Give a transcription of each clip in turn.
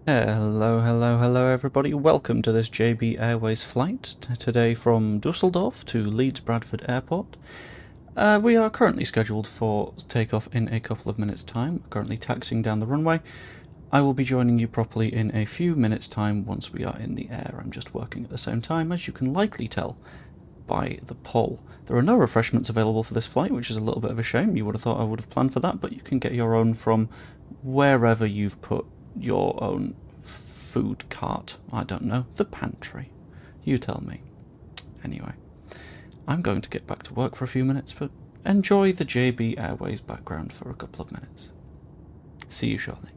Hello everybody. Welcome to this JB Airways flight, today from Dusseldorf to Leeds Bradford Airport. We are currently scheduled for takeoff in a couple of minutes' time, currently taxiing down the runway. I will be joining you properly in a few minutes' time once we are in the air. I'm just working at the same time, as you can likely tell by the poll. There are no refreshments available for this flight, which is a little bit of a shame. You would have thought I would have planned for that, but you can get your own from wherever you've put your own food cart. I don't know, the pantry. You tell me. Anyway, I'm going to get back to work for a few minutes, but enjoy the JB Airways background for a couple of minutes. See you shortly.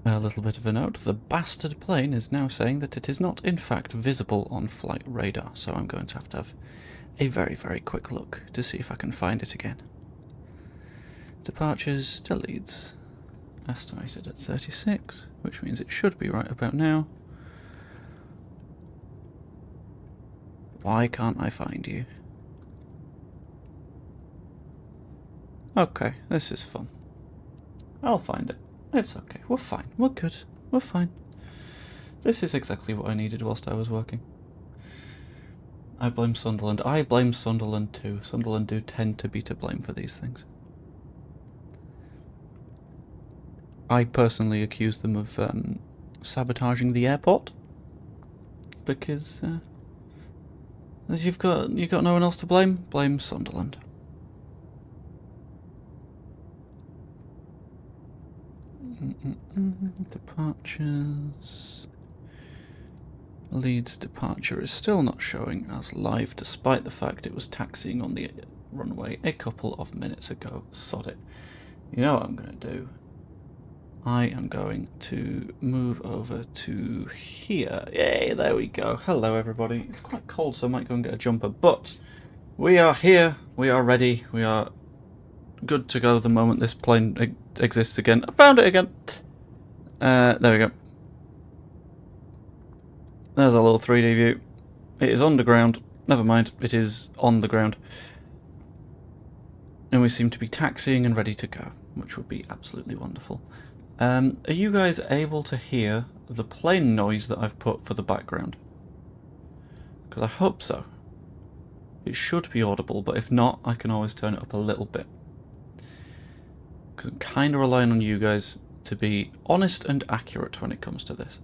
A little bit of a note, the bastard plane is now saying that it is not in fact visible on flight radar, so I'm going to have a very quick look to see if I can find it again. Departures to Leeds, estimated at 36, which means it should be right about now. Why can't I find you? Okay, this is fun. I'll find it. It's okay. We're fine. We're good. We're fine. This is exactly what I needed whilst I was working. I blame Sunderland. I blame Sunderland too. Sunderland do tend to be to blame for these things. I personally accuse them of sabotaging the airport because you've got no one else to blame. Blame Sunderland. Departures. Leeds departure is still not showing as live, despite the fact it was taxiing on the runway a couple of minutes ago. Sod it. You know what I'm going to do? I am going to move over to here. Yay, there we go. Hello everybody. It's quite cold, so I might go and get a jumper, but we are here. We are ready. We are good to go the moment this plane exists again. I found it again. There we go. There's a little 3D view. It is underground. Never mind, it is on the ground. And we seem to be taxiing and ready to go, which would be absolutely wonderful. Are you guys able to hear the plane noise that I've put for the background? Because I hope so. It should be audible, but if not, I can always turn it up a little bit. Because I'm kind of relying on you guys to be honest and accurate when it comes to this.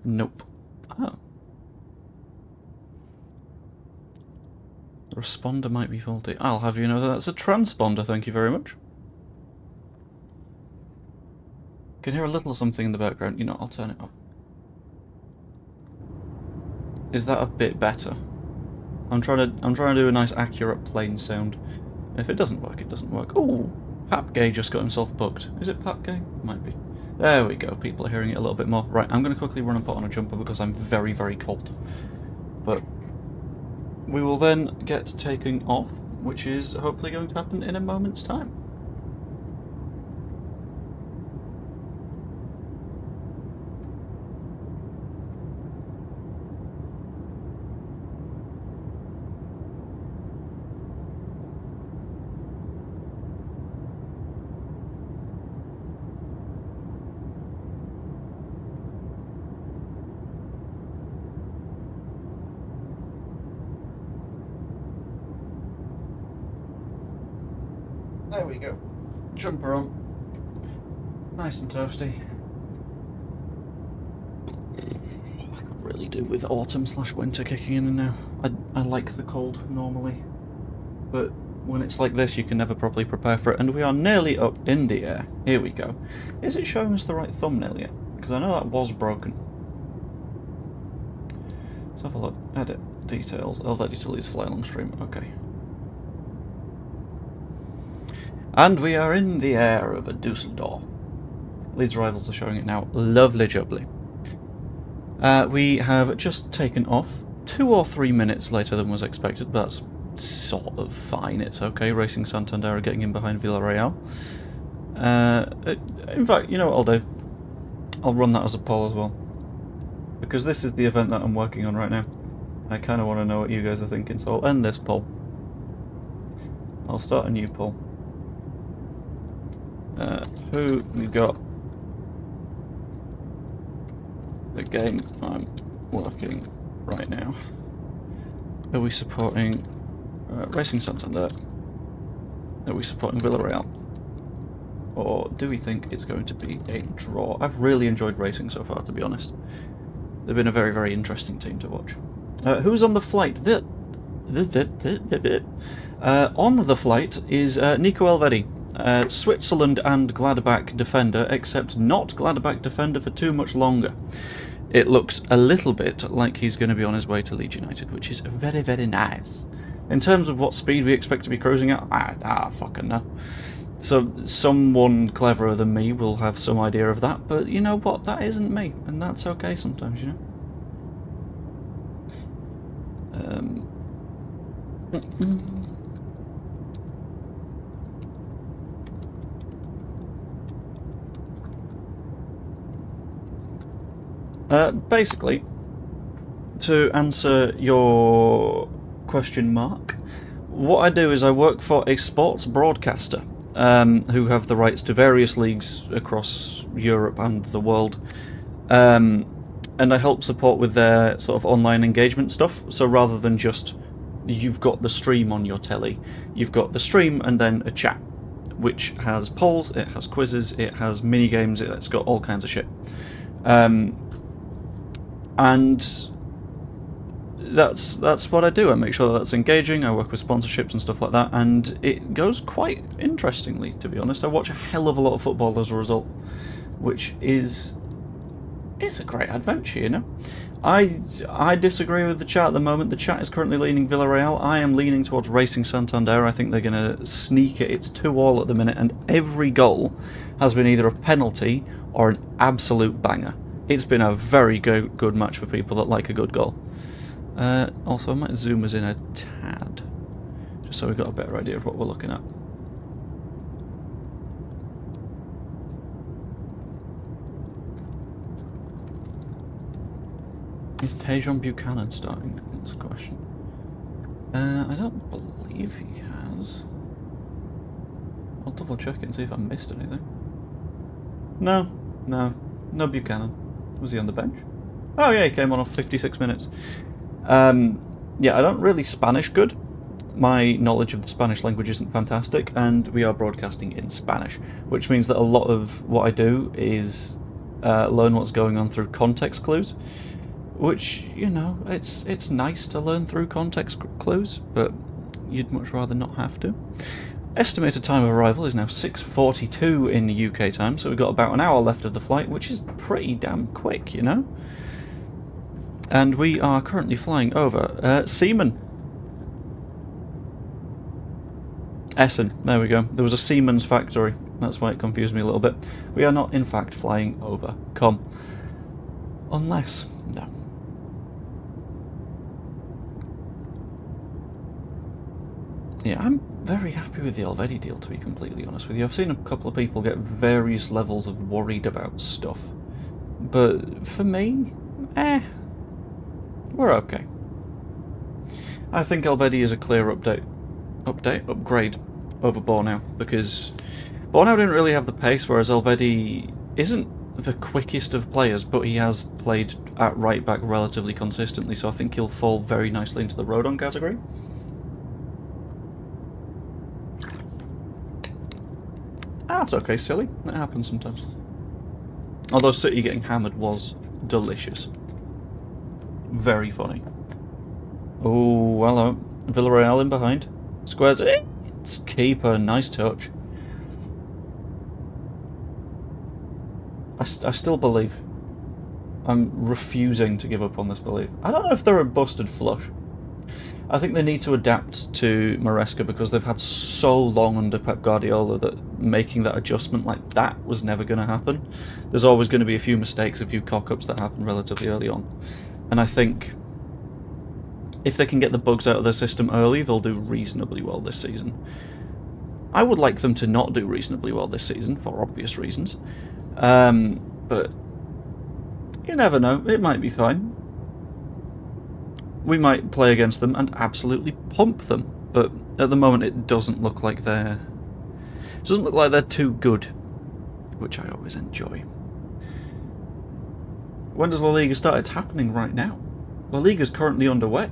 Nope. Oh. The responder might be faulty. I'll have you know that that's a transponder, thank you very much. Can hear a little something in the background. You know, I'll turn it up. Is that a bit better? I'm trying to do a nice accurate plane sound. If it doesn't work, it doesn't work. Ooh, Pap Gay just got himself booked. Is it Pap Gay? Might be. There we go. People are hearing it a little bit more. Right, I'm going to quickly run and put on a jumper because I'm very cold. But we will then get taking off, which is hopefully going to happen in a moment's time. There we go. Jumper on. Nice and toasty. I could really do with autumn/winter kicking in now. I like the cold normally, but when it's like this you can never properly prepare for it, and we are nearly up in the air. Here we go. Is it showing us the right thumbnail yet? Because I know that was broken. Let's have a look. Edit. Details. Elvedi to Leeds Flyalong stream. Okay. And we are in the air over Dusseldorf. Leeds rivals are showing it now. Lovely jubbly. We have just taken off 2 or 3 minutes later than was expected, but that's sort of fine. It's okay. Racing Santander are getting in behind Villarreal. In fact, you know what I'll do? I'll run that as a poll as well. Because this is the event that I'm working on right now. I kind of want to know what you guys are thinking, so I'll end this poll. I'll start a new poll. Who we got the game I'm working right now? Are we supporting Racing Santander? Are we supporting Villarreal? Or do we think it's going to be a draw? I've really enjoyed racing so far, to be honest. They've been a very, very interesting team to watch. Who's on the flight? On the flight is Nico Elvedi. Switzerland and Gladbach defender, except not Gladbach defender for too much longer. It looks a little bit like he's going to be on his way to Leeds United, which is very, very nice. In terms of what speed we expect to be cruising at, fucking no. So someone cleverer than me will have some idea of that, but you know what, that isn't me, and that's okay sometimes, you know. Basically, to answer your question mark, what I do is I work for a sports broadcaster who have the rights to various leagues across Europe and the world, and I help support with their sort of online engagement stuff. So rather than just you've got the stream on your telly, you've got the stream and then a chat, which has polls, it has quizzes, it has mini games, it's got all kinds of shit. And that's what I do. I make sure that that's engaging. I work with sponsorships and stuff like that, and it goes quite interestingly, to be honest. I watch a hell of a lot of football as a result, which is it's a great adventure, you know. I disagree with the chat at the moment. The chat is currently leaning Villarreal. I am leaning towards Racing Santander. I think they're going to sneak it. It's 2-2 at the minute, and every goal has been either a penalty or an absolute banger. It's been a very good match for people that like a good goal. Also, I might zoom us in a tad, just so we've got a better idea of what we're looking at. Is Tejon Buchanan starting? That's a question. I don't believe he has. I'll double check it and see if I missed anything. No Buchanan. Was he on the bench? Oh yeah, he came on off 56 minutes. Yeah, I don't really Spanish good. My knowledge of the Spanish language isn't fantastic, and we are broadcasting in Spanish, which means that a lot of what I do is learn what's going on through context clues, which, you know, it's nice to learn through context clues, but you'd much rather not have to. Estimated time of arrival is now 6:42 in the UK time, so we've got about an hour left of the flight, which is pretty damn quick, you know? And we are currently flying over Seaman. Essen, there we go. There was a Siemens factory, that's why it confused me a little bit. We are not, in fact, flying over Com. Unless... no. Yeah, I'm very happy with the Elvedi deal, to be completely honest with you. I've seen a couple of people get various levels of worried about stuff. But for me, we're okay. I think Elvedi is a clear upgrade over Bornau, because Bornau didn't really have the pace, whereas Elvedi isn't the quickest of players, but he has played at right back relatively consistently, so I think he'll fall very nicely into the Rodon category. That's okay, silly. That happens sometimes. Although City getting hammered was delicious. Very funny. Oh, hello. Villarreal in behind. Squares. It's keeper. Nice touch. I still believe. I'm refusing to give up on this belief. I don't know if they're a busted flush. I think they need to adapt to Maresca because they've had so long under Pep Guardiola that making that adjustment like that was never going to happen. There's always going to be a few mistakes, a few cock-ups that happen relatively early on. And I think if they can get the bugs out of their system early, they'll do reasonably well this season. I would like them to not do reasonably well this season, for obvious reasons. But you never know, it might be fine. We might play against them and absolutely pump them, but at the moment it doesn't look like they're too good, which I always enjoy. When does La Liga start? It's happening right now. La Liga's currently underway.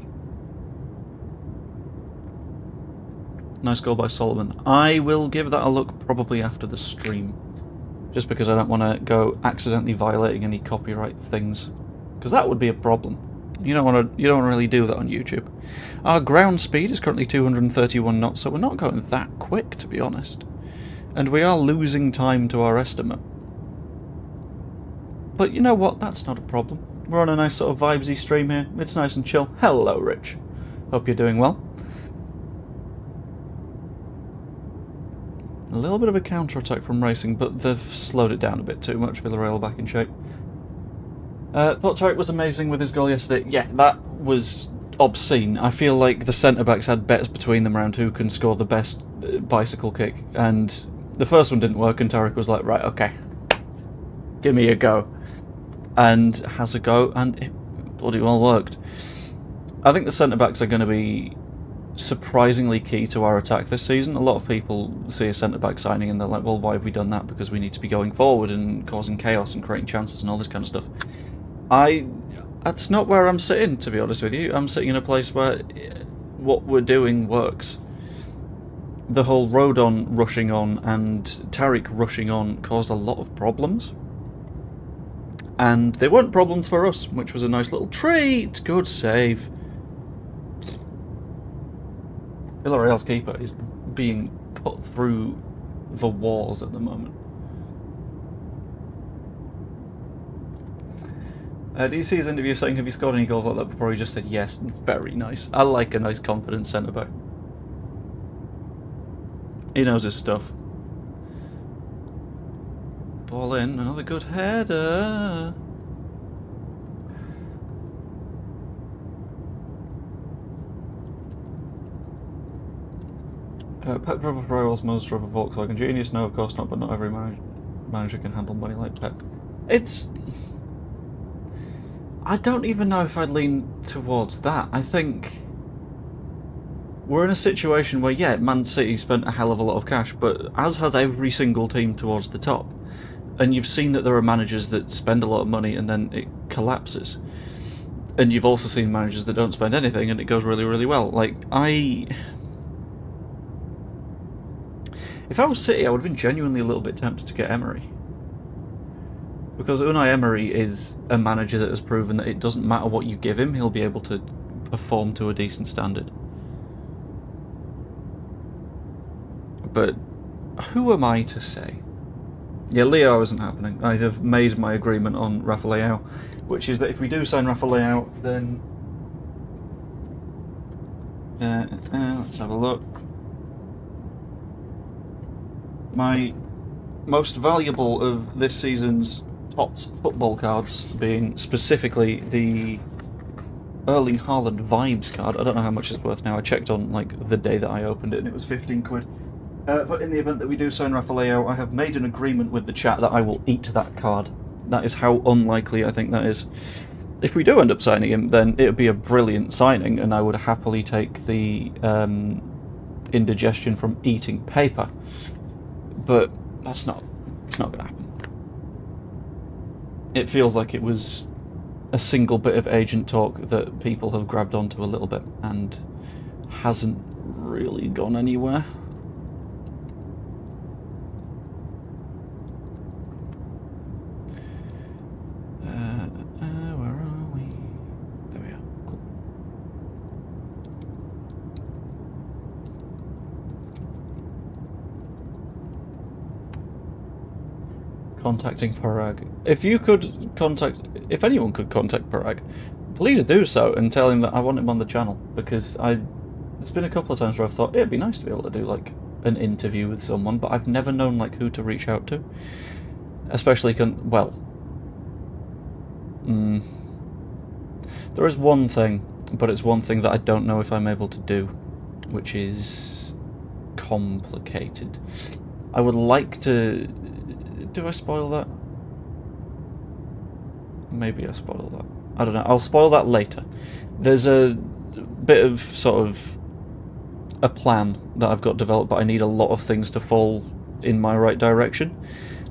Nice goal by Solomon. I will give that a look probably after the stream, just because I don't want to go accidentally violating any copyright things, because that would be a problem. You don't want to really do that on YouTube. Our ground speed is currently 231 knots, so we're not going that quick, to be honest. And we are losing time to our estimate. But you know what? That's not a problem. We're on a nice sort of vibesy stream here. It's nice and chill. Hello, Rich. Hope you're doing well. A little bit of a counter-attack from Racing, but they've slowed it down a bit too much. Villarreal back in shape. Thought Tarek was amazing with his goal yesterday. Yeah, that was obscene. I feel like the centre-backs had bets between them around who can score the best bicycle kick, and the first one didn't work, and Tarek was like, right, okay, give me a go. And has a go, and it bloody well worked. I think the centre-backs are going to be surprisingly key to our attack this season. A lot of people see a centre-back signing and they're like, well, why have we done that? Because we need to be going forward and causing chaos and creating chances and all this kind of stuff. That's not where I'm sitting, to be honest with you. I'm sitting in a place where what we're doing works. The whole Rodon rushing on and Tariq rushing on caused a lot of problems. And they weren't problems for us, which was a nice little treat. Good save. Villarreal's keeper is being put through the walls at the moment. Do you see his interview saying, have you scored any goals like that before? He just said yes. Very nice. I like a nice confident centre-back. He knows his stuff. Ball in, another good header. Pep drove a Ferrari whilst Moses drove a Volkswagen. Genius? No, of course not, but not every manager can handle money like Pep. I don't even know if I'd lean towards that. I think we're in a situation where, yeah, Man City spent a hell of a lot of cash, but as has every single team towards the top. And you've seen that there are managers that spend a lot of money and then it collapses. And you've also seen managers that don't spend anything and it goes really, really well. Like, if I was City, I would have been genuinely a little bit tempted to get Emery. Because Unai Emery is a manager that has proven that it doesn't matter what you give him, he'll be able to perform to a decent standard. But who am I to say? Yeah, Leo isn't happening. I have made my agreement on Rafa Leão, which is that if we do sign Rafa Leão, then... let's have a look. My most valuable of this season's Topps football cards being specifically the Erling Haaland Vibes card. I don't know how much it's worth now. I checked on like the day that I opened it and it was 15 quid. But in the event that we do sign Rafa Leão, I have made an agreement with the chat that I will eat that card. That is how unlikely I think that is. If we do end up signing him, then it would be a brilliant signing and I would happily take the indigestion from eating paper. But it's not going to happen. It feels like it was a single bit of agent talk that people have grabbed onto a little bit and hasn't really gone anywhere. Contacting Parag. If anyone could contact Parag, please do so and tell him that I want him on the channel, because there's been a couple of times where I've thought it'd be nice to be able to do like an interview with someone, but I've never known like who to reach out to. Especially there is one thing, but it's one thing that I don't know if I'm able to do, which is complicated. I would like to... Do I spoil that? Maybe I spoil that. I don't know. I'll spoil that later. There's a bit of sort of a plan that I've got developed, but I need a lot of things to fall in my right direction.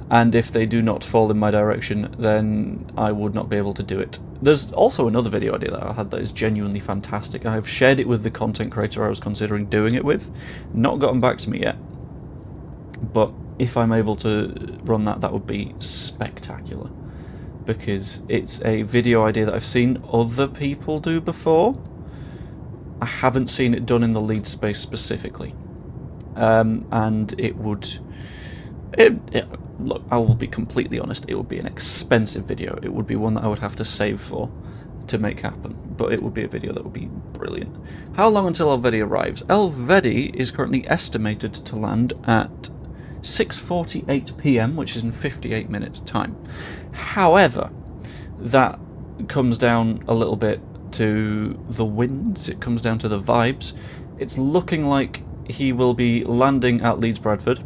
And if they do not fall in my direction, then I would not be able to do it. There's also another video idea that I had that is genuinely fantastic. I've shared it with the content creator I was considering doing it with. Not gotten back to me yet. But if I'm able to run that, that would be spectacular. Because it's a video idea that I've seen other people do before. I haven't seen it done in the Leeds space specifically. And it would... Look, I will be completely honest, it would be an expensive video. It would be one that I would have to save for to make happen, but it would be a video that would be brilliant. How long until Elvedi arrives? Elvedi is currently estimated to land at 6:48 PM, which is in 58 minutes time. However, that comes down a little bit to the winds, it comes down to the vibes. It's looking like he will be landing at Leeds Bradford,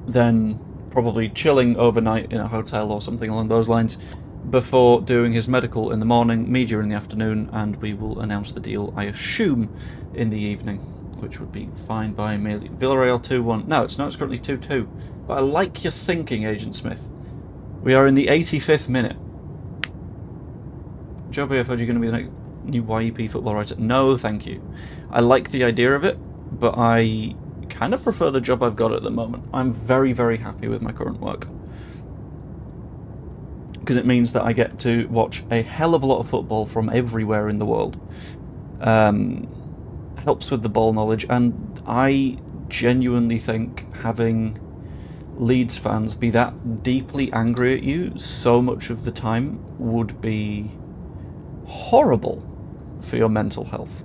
then probably chilling overnight in a hotel or something along those lines before doing his medical in the morning, media in the afternoon, and we will announce the deal, I assume, in the evening, which would be fine by me. Villarreal 2-1. No, it's not. It's currently 2-2. But I like your thinking, Agent Smith. We are in the 85th minute. Joe B, I've heard you're going to be the next new YEP football writer. No, thank you. I like the idea of it, but I kind of prefer the job I've got at the moment. I'm very, very happy with my current work. Because it means that I get to watch a hell of a lot of football from everywhere in the world. Helps with the ball knowledge, and I genuinely think having Leeds fans be that deeply angry at you so much of the time would be horrible for your mental health.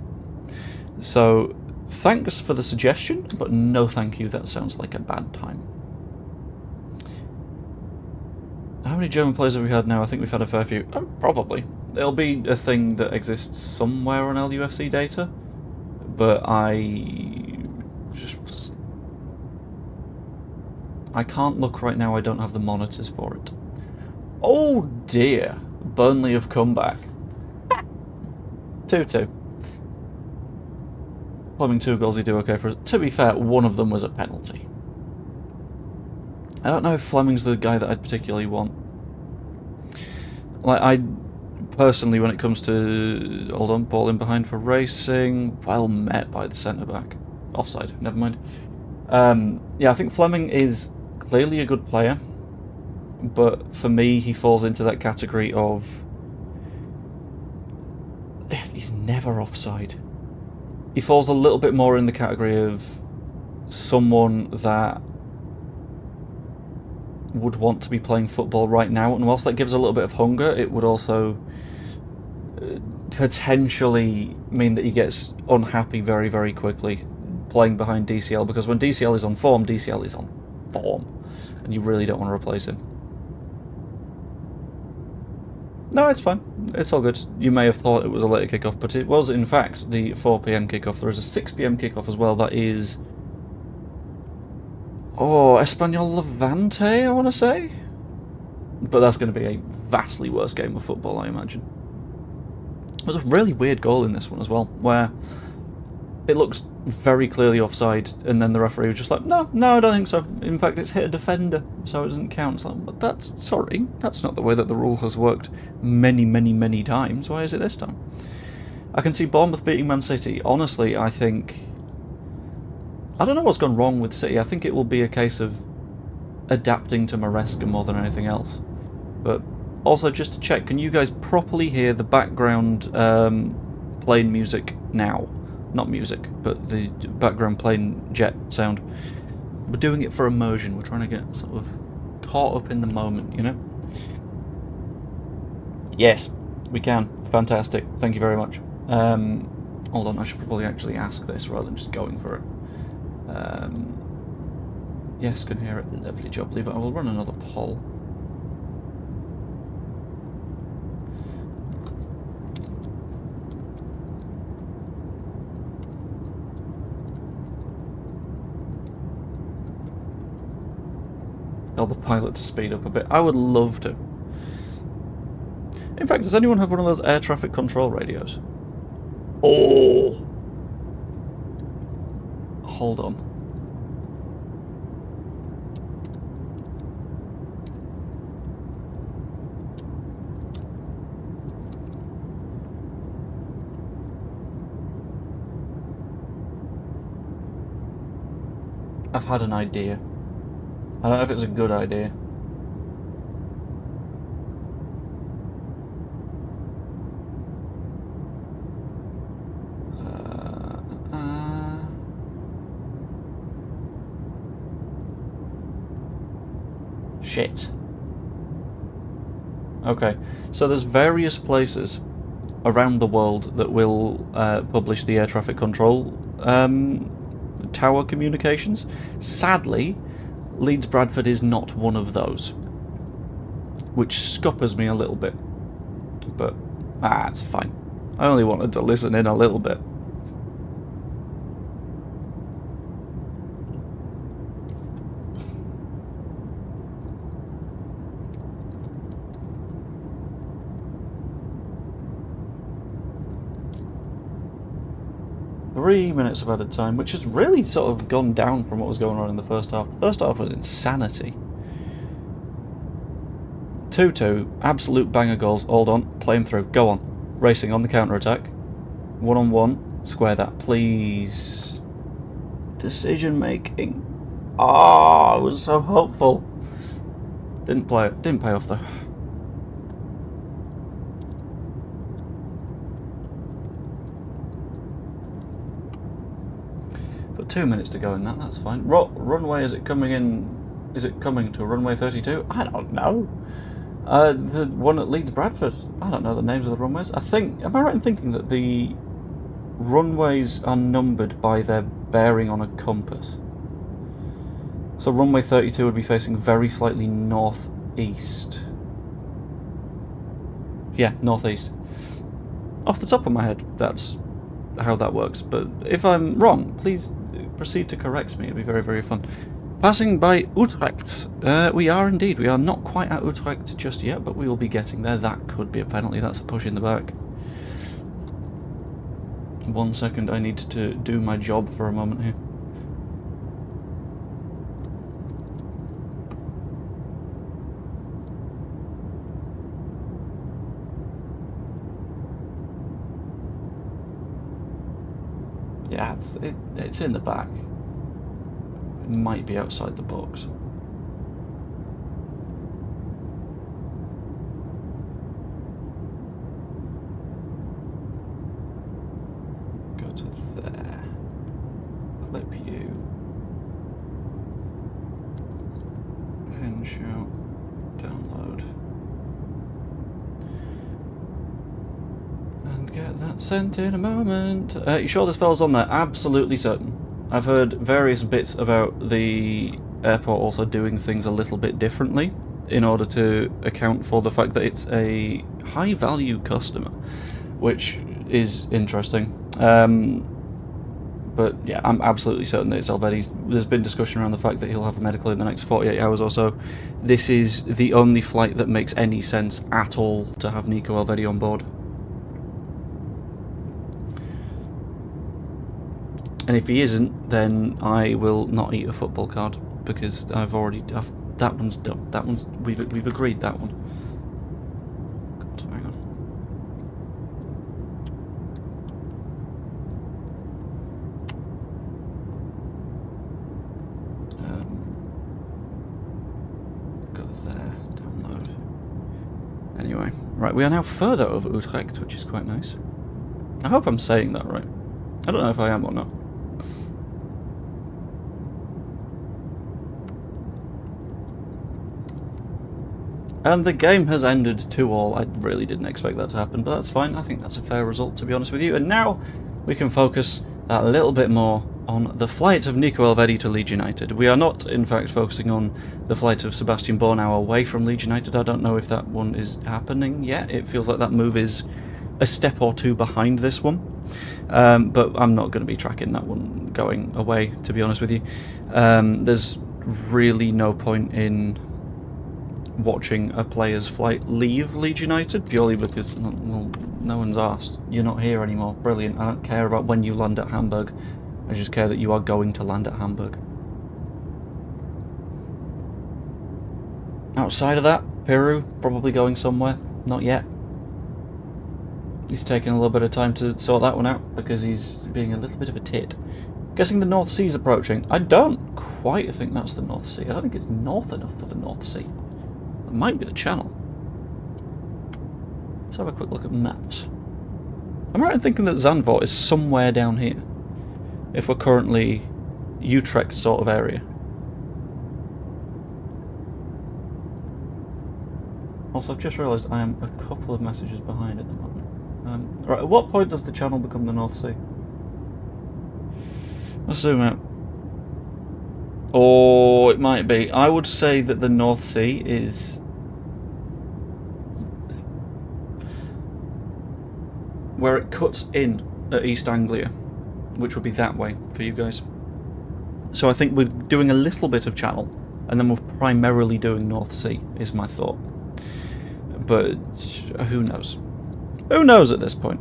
So thanks for the suggestion, but no thank you, that sounds like a bad time. How many German players have we had now? I think we've had a fair few. Oh, probably. It'll be a thing that exists somewhere on LUFC data, but I can't look right now, I don't have the monitors for it. Oh dear, Burnley have come back. 2-2. Plumbing 2 goals, you do okay for us. To be fair, one of them was a penalty. I don't know if Fleming's the guy that I'd particularly want. Like, I personally, when it comes to... Hold on, ball in behind for racing. Well met by the centre-back. Offside, never mind. Yeah, I think Fleming is clearly a good player. But for me, he falls into that category of... He's never offside. He falls a little bit more in the category of someone that would want to be playing football right now, and whilst that gives a little bit of hunger, it would also potentially mean that he gets unhappy very, very quickly playing behind DCL, because when DCL is on form, DCL is on form, and you really don't want to replace him. No, it's fine. It's all good. You may have thought it was a later kickoff, but it was, in fact, the 4 PM kickoff. There is a 6 PM kickoff as well. That is... Oh, Espanyol Levante, I want to say? But that's going to be a vastly worse game of football, I imagine. There's a really weird goal in this one as well, where it looks very clearly offside, and then the referee was just like, no, I don't think so. In fact, it's hit a defender, so it doesn't count. It's like, but that's not the way that the rule has worked many, many, many times. Why is it this time? I can see Bournemouth beating Man City. Honestly, I don't know what's gone wrong with City. I think it will be a case of adapting to Maresca more than anything else. But also, just to check, can you guys properly hear the background plane music now? Not music, but the background plane jet sound. We're doing it for immersion. We're trying to get sort of caught up in the moment, you know? Yes, we can. Fantastic. Thank you very much. Hold on, I should probably actually ask this rather than just going for it. Yes, can hear it. Lovely jubbly, but I will run another poll. Tell the pilot to speed up a bit. I would love to. In fact, does anyone have one of those air traffic control radios? Oh! Hold on. I've had an idea. I don't know if it's a good idea. Shit. Okay, so there's various places around the world that will publish the air traffic control tower communications. Sadly, Leeds Bradford is not one of those, which scuppers me a little bit. But it's fine. I only wanted to listen in a little bit. Three minutes of added time, which has really sort of gone down from what was going on in the first half. The first half was insanity. 2-2, absolute banger goals. Hold on, play him through. Go on. Racing on the counter-attack. One-on-one. Square that, please. Decision making. I was so hopeful. Didn't pay off though. But 2 minutes to go in that, that's fine. Runway, is it coming in? Is it coming to runway 32? I don't know. The one at Leeds Bradford. I don't know the names of the runways. Am I right in thinking that the runways are numbered by their bearing on a compass? So runway 32 would be facing very slightly northeast. Yeah, northeast. Off the top of my head, that's how that works. But if I'm wrong, please proceed to correct me. It'd be very, very fun. Passing by Utrecht. We are indeed. We are not quite at Utrecht just yet, but we will be getting there. That could be a penalty. That's a push in the back. 1 second. I need to do my job for a moment here. Yeah, it's in the back. It might be outside the box. Go to there. Clip you. Pen show. Download. And get that sent in a moment. You sure this fella's on there? Absolutely certain. I've heard various bits about the airport also doing things a little bit differently in order to account for the fact that it's a high-value customer, which is interesting. But yeah, I'm absolutely certain that it's Elvedi's. There's been discussion around the fact that he'll have a medical in the next 48 hours or so. This is the only flight that makes any sense at all to have Nico Elvedi on board. And if he isn't, then I will not eat a football card, because that one's done. That one's we've agreed that one. God, hang on. Go there, download. Anyway, right, we are now further over Utrecht, which is quite nice. I hope I'm saying that right. I don't know if I am or not. And the game has ended 2-all. I really didn't expect that to happen, but that's fine. I think that's a fair result, to be honest with you. And now we can focus a little bit more on the flight of Nico Elvedi to Leeds United. We are not, in fact, focusing on the flight of Sebastian Bornau away from Leeds United. I don't know if that one is happening yet. It feels like that move is a step or two behind this one. But I'm not going to be tracking that one going away, to be honest with you. There's really no point in watching a player's flight leave Leeds United, purely because, well, no one's asked. You're not here anymore. Brilliant. I don't care about when you land at Hamburg. I just care that you are going to land at Hamburg. Outside of that, Peru, probably going somewhere. Not yet. He's taking a little bit of time to sort that one out because he's being a little bit of a tit. Guessing the North Sea is approaching. I don't quite think that's the North Sea. I don't think it's north enough for the North Sea. It might be the Channel. Let's have a quick look at maps. I'm right in thinking that Zandvoort is somewhere down here. If we're currently Utrecht sort of area. Also, I've just realised I am a couple of messages behind at the moment. Right, at what point does the Channel become the North Sea? Let's zoom out. Or it might be. I would say that the North Sea is where it cuts in at East Anglia, which would be that way for you guys. So I think we're doing a little bit of Channel, and then we're primarily doing North Sea, is my thought. But who knows? Who knows at this point?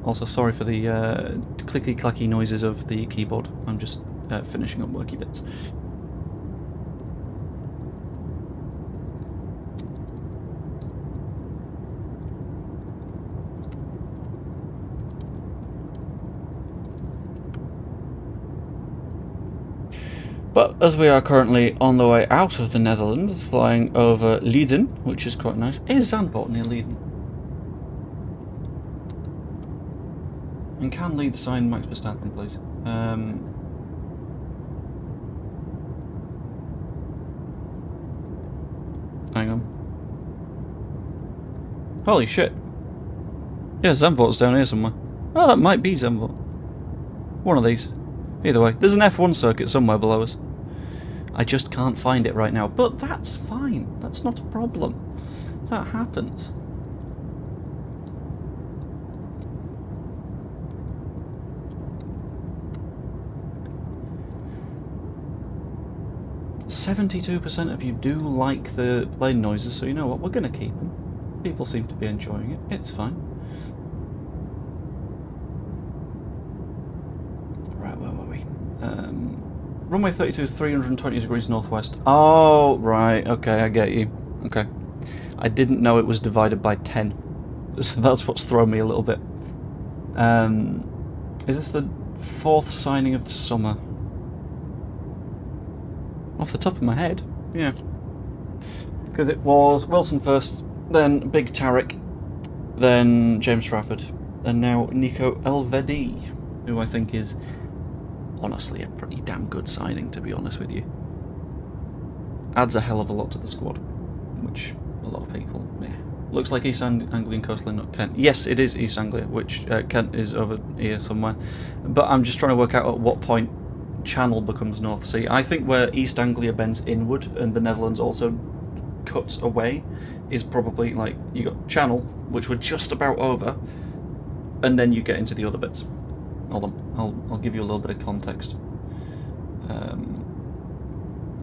Also, sorry for the clicky-clacky noises of the keyboard. I'm just finishing up worky bits. But as we are currently on the way out of the Netherlands, flying over Leiden, which is quite nice. Is Zandvoort near Leiden? And can Leeds sign Max Verstappen, please? Hang on. Holy shit. Yeah, Zandvoort's down here somewhere. Oh, that might be Zandvoort. One of these. Either way, there's an F1 circuit somewhere below us. I just can't find it right now, but that's fine. That's not a problem. That happens. "72% of you do like the plane noises, so you know what, we're going to keep them. People seem to be enjoying it. It's fine." Right, where were we? Runway 32 is 320 degrees northwest. Oh, right. Okay, I get you. Okay. I didn't know it was divided by 10. So that's what's thrown me a little bit. Is this the fourth signing of the summer? Off the top of my head, yeah. Because it was Wilson first, then Big Tarek, then James Trafford, and now Nico Elvedi, who I think is honestly a pretty damn good signing, to be honest with you. Adds a hell of a lot to the squad, which a lot of people, yeah. Looks like East Anglian coastline, not Kent. Yes, it is East Anglia, which Kent is over here somewhere. But I'm just trying to work out at what point Channel becomes North Sea. I think where East Anglia bends inward and the Netherlands also cuts away is probably like you got Channel, which we're just about over, and then you get into the other bits. Hold on, I'll give you a little bit of context.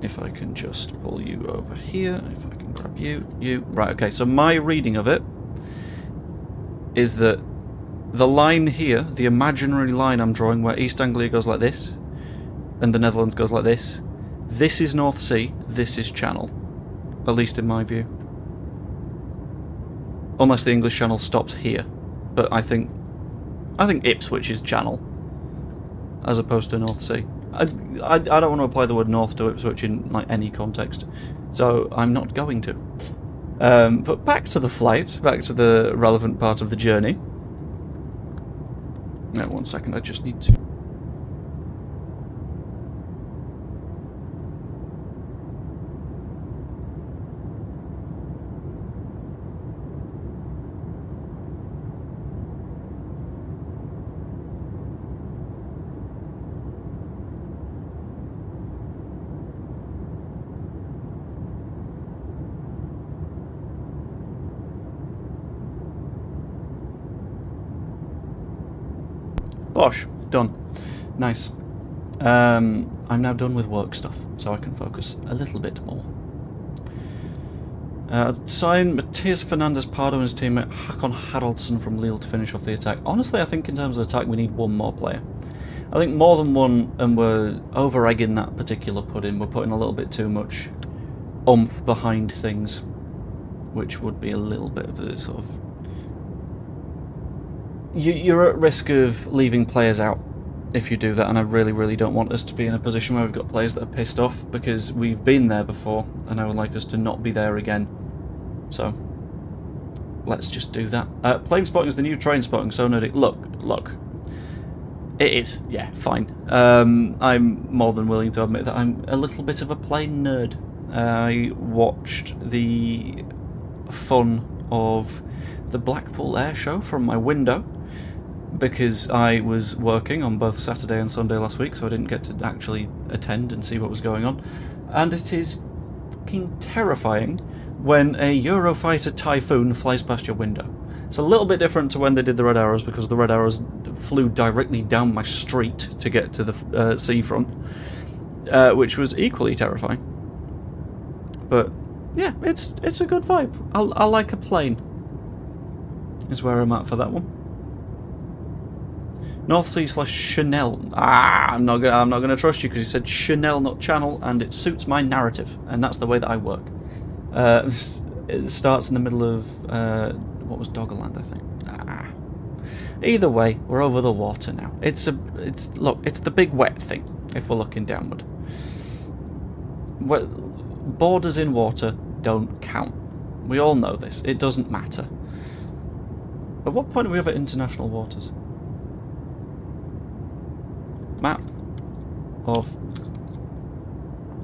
If I can just pull you over here, if I can grab you. Right, okay, so my reading of it is that the line here, the imaginary line I'm drawing where East Anglia goes like this, and the Netherlands goes like this is North Sea, this is Channel. At least in my view. Unless the English Channel stops here. But I think Ipswich is Channel, as opposed to North Sea. I don't want to apply the word north to Ipswich in like any context, so I'm not going to. But back to the flight, back to the relevant part of the journey. No, 1 second, I just need to... Bosh. Done. Nice. I'm now done with work stuff, so I can focus a little bit more. Sign Matthias Fernandez Pardo and his teammate Hakon Haraldsson from Lille to finish off the attack. Honestly, I think in terms of attack we need one more player. I think more than one, and we're over-egging that particular pudding. We're putting a little bit too much oomph behind things, which would be a little bit of a sort of... You're at risk of leaving players out if you do that, and I really, really don't want us to be in a position where we've got players that are pissed off, because we've been there before, and I would like us to not be there again. So, let's just do that. Plane spotting is the new train spotting, so nerdy. Look. It is, yeah, fine. I'm more than willing to admit that I'm a little bit of a plane nerd. I watched the fun of the Blackpool Air Show from my window, because I was working on both Saturday and Sunday last week, so I didn't get to actually attend and see what was going on. And it is fucking terrifying when a Eurofighter Typhoon flies past your window. It's a little bit different to when they did the Red Arrows, because the Red Arrows flew directly down my street to get to the seafront, which was equally terrifying. But yeah, it's a good vibe. I like a plane, is where I'm at for that one. North Sea / Chanel. I'm not gonna trust you because you said Chanel, not channel, and it suits my narrative, and that's the way that I work. It starts in the middle of what was Doggerland, I think. Either way, we're over the water now. It's the big wet thing. If we're looking downward, borders in water don't count. We all know this. It doesn't matter. At what point are we over international waters? Map of...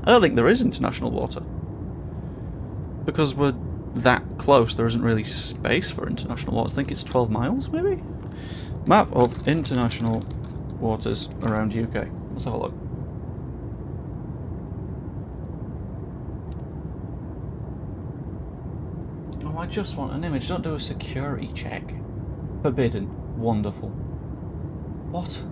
I don't think there is international water. Because we're that close, there isn't really space for international waters. I think it's 12 miles, maybe? Map of international waters around UK. Let's have a look. Oh, I just want an image. Don't do a security check. Forbidden. Wonderful. What?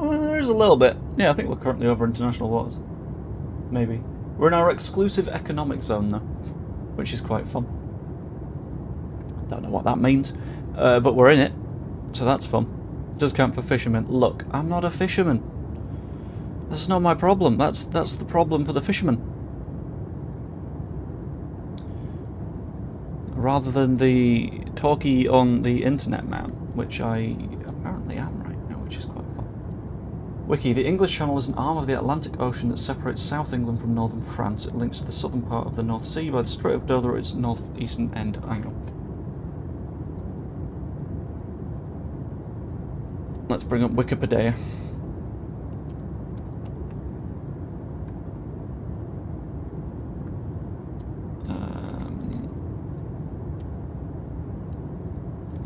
Well, there is a little bit. Yeah, I think we're currently over international waters. Maybe. We're in our exclusive economic zone, though, which is quite fun. Don't know what that means, but we're in it, so that's fun. Does count for fishermen. Look, I'm not a fisherman. That's not my problem. That's the problem for the fishermen. Rather than the talkie on the internet man, which I apparently am right now, which is quite fun. Wiki, the English Channel is an arm of the Atlantic Ocean that separates South England from northern France. It links to the southern part of the North Sea by the Strait of Dover at its northeastern end. I know. Let's bring up Wikipedia.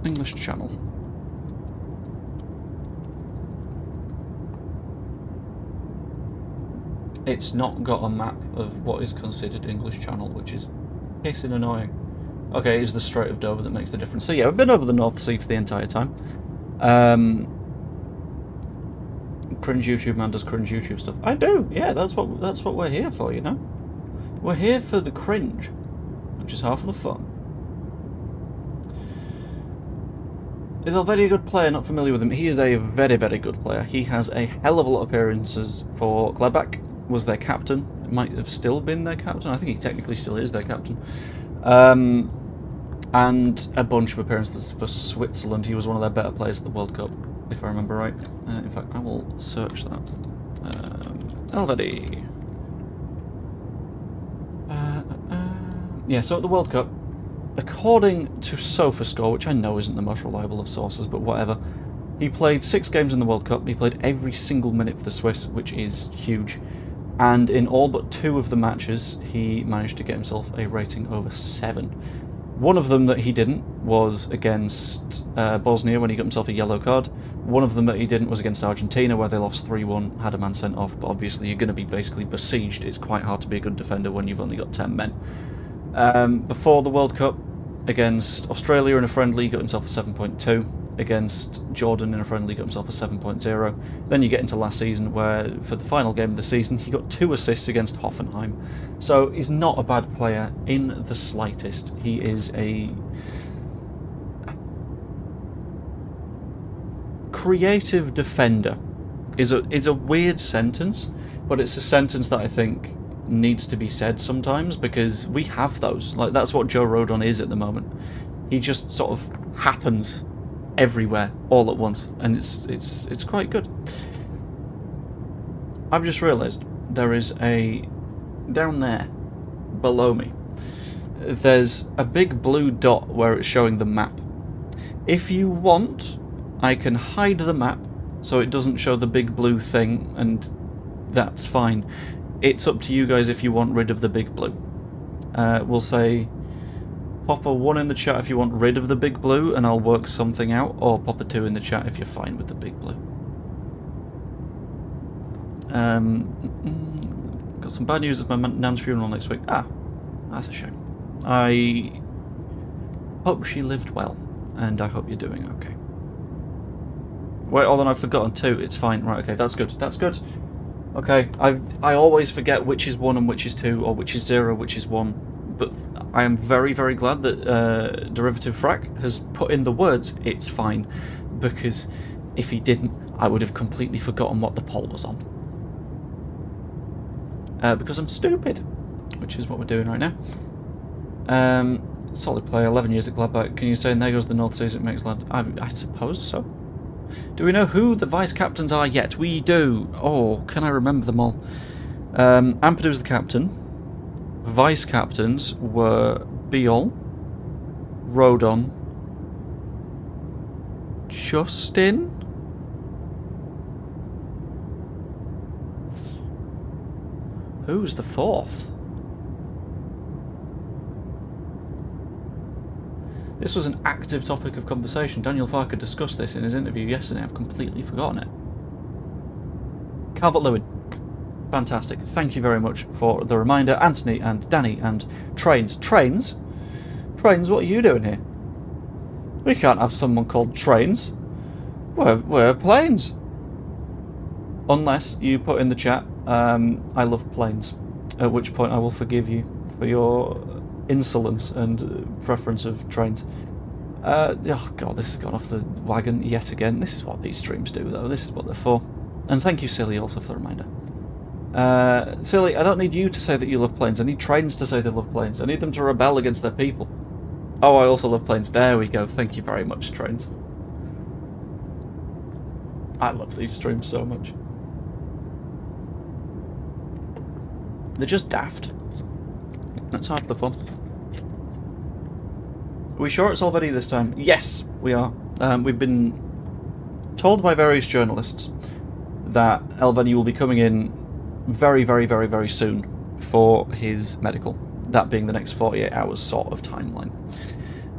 English Channel. It's not got a map of what is considered English Channel, which is pissing annoying. Okay, it's the Strait of Dover that makes the difference. So yeah, we've been over the North Sea for the entire time. Cringe YouTube man does cringe YouTube stuff. I do, yeah, that's what we're here for, you know? We're here for the cringe, which is half of the fun. Is Elvedi a good player? Not familiar with him. He is a very, very good player. He has a hell of a lot of appearances for Gladbach. Was their captain. It might have still been their captain. I think he technically still is their captain. And a bunch of appearances for Switzerland. He was one of their better players at the World Cup, if I remember right. In fact, I will search that. Elvedi. Yeah, so at the World Cup, according to SofaScore, which I know isn't the most reliable of sources, but whatever, he played 6 games in the World Cup. He played every single minute for the Swiss, which is huge. And in all but 2 of the matches, he managed to get himself a rating over 7. One of them that he didn't was against Bosnia, when he got himself a yellow card. One of them that he didn't was against Argentina, where they lost 3-1, had a man sent off, but obviously you're going to be basically besieged. It's quite hard to be a good defender when you've only got 10 men. Before the World Cup, against Australia in a friendly, he got himself a 7.2. Against Jordan in a friendly, got himself a 7.0. Then you get into last season, where for the final game of the season, he got 2 assists against Hoffenheim. So he's not a bad player in the slightest. He is a creative defender. Is a weird sentence, but it's a sentence that I think needs to be said sometimes, because we have those. Like, that's what Joe Rodon is at the moment. He just sort of happens everywhere all at once, and it's quite good. I've just realised there is down there below me, there's a big blue dot where it's showing the map. If you want, I can hide the map so it doesn't show the big blue thing, and that's fine. It's up to you guys if you want rid of the big blue. We'll say pop a 1 in the chat if you want rid of the big blue, and I'll work something out, or pop a 2 in the chat if you're fine with the big blue. Got some bad news at my nan's funeral next week. Ah, that's a shame. I hope she lived well, and I hope you're doing okay. Wait, hold on, I've forgotten 2. It's fine. Right, okay, that's good. That's good. Okay, I always forget which is 1 and which is 2, or which is 0, which is 1. But I am very, very glad that Derivative Frack has put in the words, it's fine. Because if he didn't, I would have completely forgotten what the poll was on. Because I'm stupid, which is what we're doing right now. Solid play, 11 years at Gladbach. Can you say, and there goes the North Seas, it makes land? I suppose so. Do we know who the vice-captains are yet? We do. Oh, can I remember them all? Ampadu's the captain. Vice-captains were Biol, Rodon, Justin, who's the 4th? This was an active topic of conversation. Daniel Farker discussed this in his interview yesterday. I've completely forgotten it. Calvert-Lewin. Fantastic. Thank you very much for the reminder. Anthony and Danny and Trains. Trains? Trains, what are you doing here? We can't have someone called Trains. We're Planes. Unless you put in the chat, I love planes. At which point I will forgive you for your insolence and preference of trains. Oh god, this has gone off the wagon yet again. This is what these streams do, though. This is what they're for. And thank you, Silly, also for the reminder. Silly, I don't need you to say that you love planes. I need trains to say they love planes. I need them to rebel against their people. Oh, I also love planes. There we go. Thank you very much, trains. I love these streams so much. They're just daft. That's half the fun. Are we sure it's Elvedi this time? Yes, we are. We've been told by various journalists that Elvedi will be coming in very, very, very, very soon for his medical. That being the next 48 hours sort of timeline.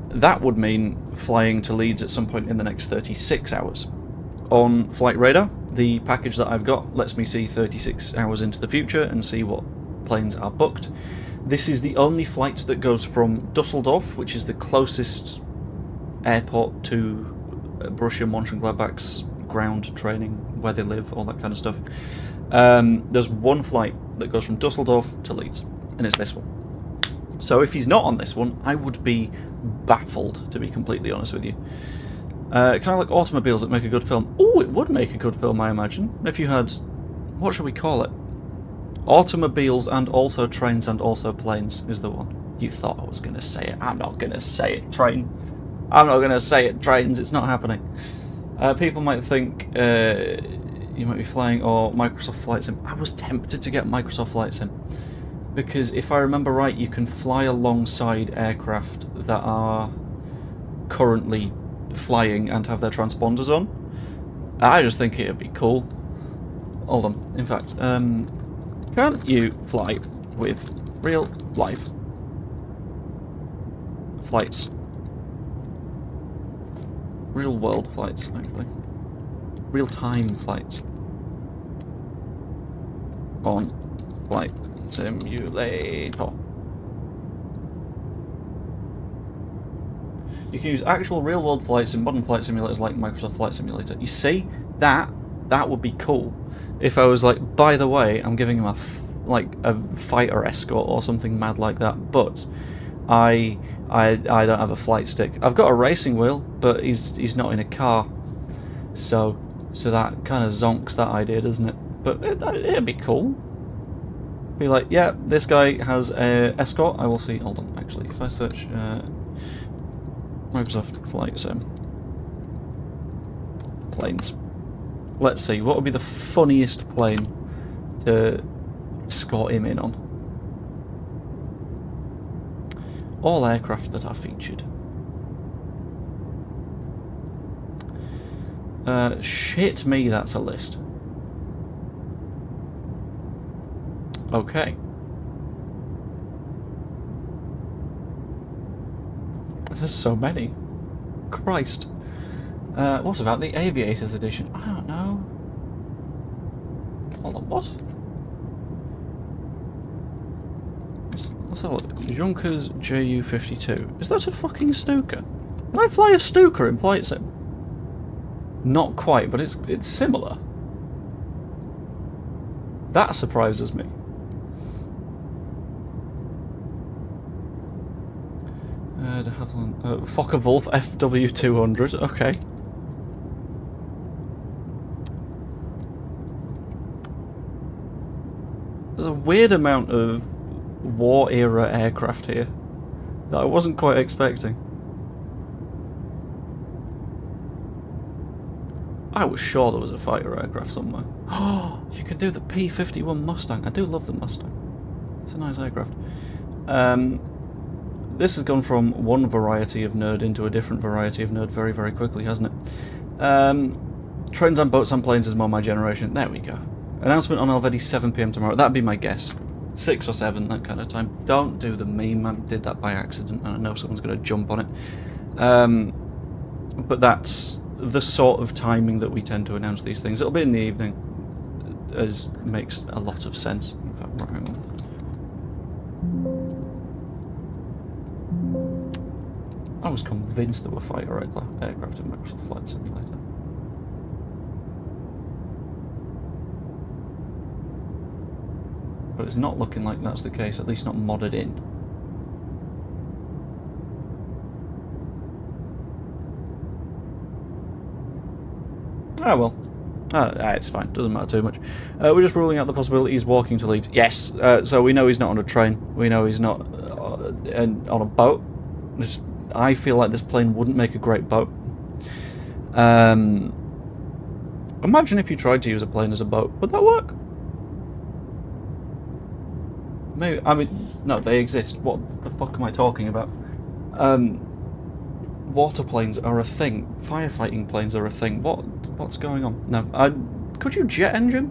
That would mean flying to Leeds at some point in the next 36 hours. On Flight Radar, the package that I've got lets me see 36 hours into the future and see what planes are booked. This is the only flight that goes from Dusseldorf, which is the closest airport to Borussia Mönchengladbach's ground training, where they live, all that kind of stuff. There's one flight that goes from Dusseldorf to Leeds, and it's this one. So if he's not on this one, I would be baffled, to be completely honest with you. Can I like automobiles that make a good film? Oh, it would make a good film, I imagine. If you had... what should we call it? Automobiles and also trains and also planes is the one. You thought I was going to say it. I'm not going to say it, train. I'm not going to say it, trains. It's not happening. People might think you might be flying or Microsoft Flight Sim. I was tempted to get Microsoft Flight Sim. Because if I remember right, you can fly alongside aircraft that are currently flying and have their transponders on. I just think it would be cool. Hold on. In fact, can't you fly with real life flights? Real world flights, actually. Real time flights. On Flight Simulator. You can use actual real-world flights in modern flight simulators like Microsoft Flight Simulator. You see, that would be cool. If I was like, by the way, I'm giving him a fighter escort or something mad like that, but I don't have a flight stick. I've got a racing wheel, but he's not in a car, so that kind of zonks that idea, doesn't it? But it'd be cool. Be like, yeah, this guy has a escort. I will see. Hold on, actually, if I search Microsoft Flight Sim planes, let's see what would be the funniest plane to escort him in on. All aircraft that are featured. Shit me, that's a list. Okay. There's so many. Christ. What about the Aviators edition? I don't know. Hold on, what? Let's have a look. Junkers JU-52. Is that a fucking Stuka? Can I fly a Stuka in Flight Sim? Not quite, but it's similar. That surprises me. Focke-Wulf FW200. Okay. There's a weird amount of war-era aircraft here that I wasn't quite expecting. I was sure there was a fighter aircraft somewhere. Oh, you can do the P-51 Mustang. I do love the Mustang. It's a nice aircraft. This has gone from one variety of nerd into a different variety of nerd very, very quickly, hasn't it? Trains and boats and planes is more my generation. There we go. Announcement on Elvedi 7 PM tomorrow. That'd be my guess. 6 or 7, that kind of time. Don't do the meme. I did that by accident, and I know someone's going to jump on it. But that's the sort of timing that we tend to announce these things. It'll be in the evening, as makes a lot of sense. In fact, right, hang on. I was convinced there were fighter aircraft in Microsoft Flight Simulator. But it's not looking like that's the case, at least not modded in. Ah, well. It's fine, doesn't matter too much. We're just ruling out the possibility he's walking to Leeds. Yes, so we know he's not on a train. We know he's not on a boat. I feel like this plane wouldn't make a great boat. Imagine if you tried to use a plane as a boat. Would that work? Maybe. I mean, no, they exist. What the fuck am I talking about? Water planes are a thing. Firefighting planes are a thing. What's going on? No. Could you jet engine?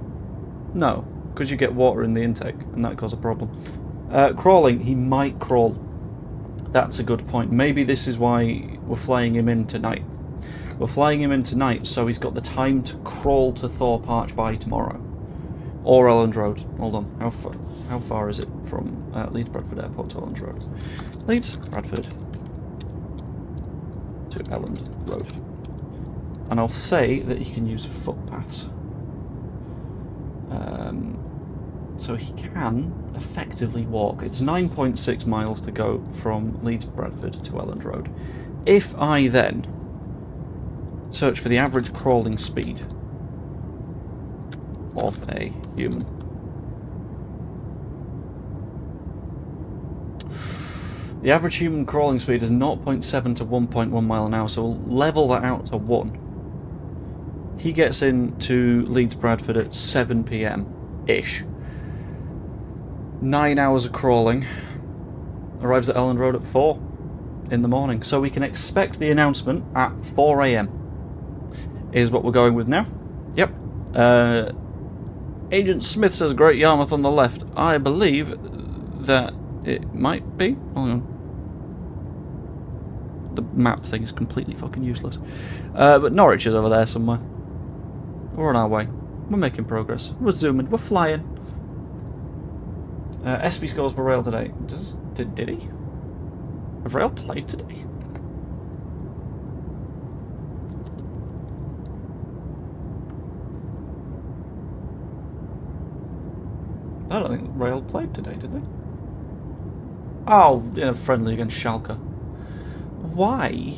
No. Could you get water in the intake? And that cause a problem. Crawling. He might crawl. That's a good point. Maybe this is why we're flying him in tonight. We're flying him in tonight so he's got the time to crawl to Thorpe Arch by tomorrow. Or Elland Road. Hold on. How far is it from Leeds Bradford Airport to Elland Road? Leeds Bradford to Elland Road. And I'll say that he can use footpaths. So he can effectively walk. It's 9.6 miles to go from Leeds Bradford to Elland Road. If I then search for the average crawling speed of a human. The average human crawling speed is 0.7 to 1.1 mile an hour, so we'll level that out to 1. He gets into Leeds Bradford at 7 PM-ish. 9 hours of crawling. Arrives at Elland Road at 4 in the morning. So we can expect the announcement at 4 AM. Is what we're going with now. Yep. Agent Smith says Great Yarmouth on the left. I believe that it might be. Hold on. The map thing is completely fucking useless. But Norwich is over there somewhere. We're on our way. We're making progress. We're zooming. We're flying. SB scores for Rail today. Did he? Have Rail played today? I don't think Real played today, did they? Oh, in a friendly against Schalke. Why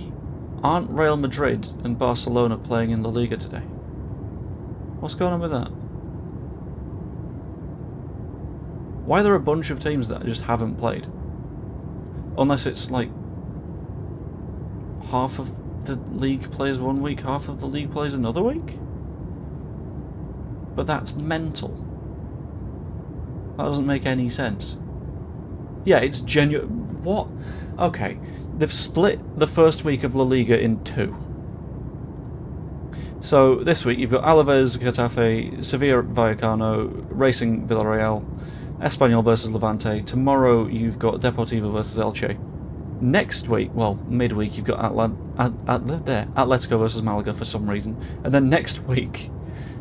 aren't Real Madrid and Barcelona playing in La Liga today? What's going on with that? Why are there a bunch of teams that just haven't played? Unless it's like half of the league plays one week, half of the league plays another week? But that's mental. That doesn't make any sense. Yeah, it's genuine. What? Okay, they've split the first week of La Liga in two. So this week you've got Alaves, Getafe, Sevilla, Vallecano, Racing, Villarreal, Espanyol versus Levante. Tomorrow you've got Deportivo versus Elche. Next week, well, midweek, you've got Atletico versus Malaga for some reason. And then next week,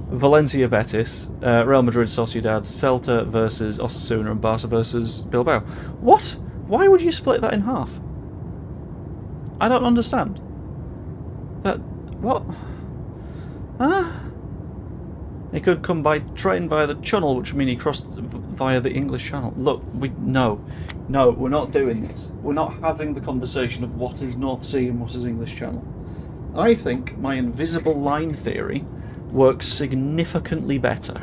Valencia Betis, Real Madrid Sociedad, Celta versus Osasuna, and Barca versus Bilbao. What? Why would you split that in half? I don't understand. That... what? Huh? He could come by train via the Channel, which would mean he crossed via the English Channel. Look, no, we're not doing this. We're not having the conversation of what is North Sea and what is English Channel. I think my invisible line theory works significantly better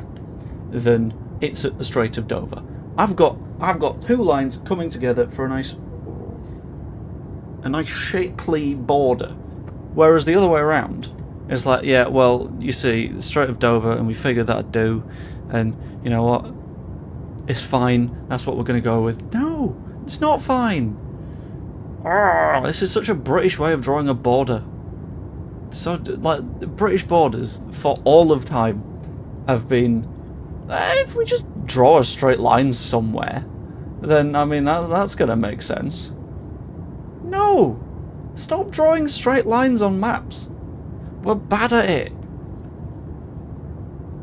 than it's at the Strait of Dover. I've got two lines coming together for a nice shapely border, whereas the other way around is like, yeah, well, you see, the Strait of Dover, and we figured that'd do, and you know what? It's fine. That's what we're going to go with. No, it's not fine. This is such a British way of drawing a border. So, like, the British borders for all of time have been, if we just draw a straight line somewhere, then, I mean, that's going to make sense. No! Stop drawing straight lines on maps. We're bad at it.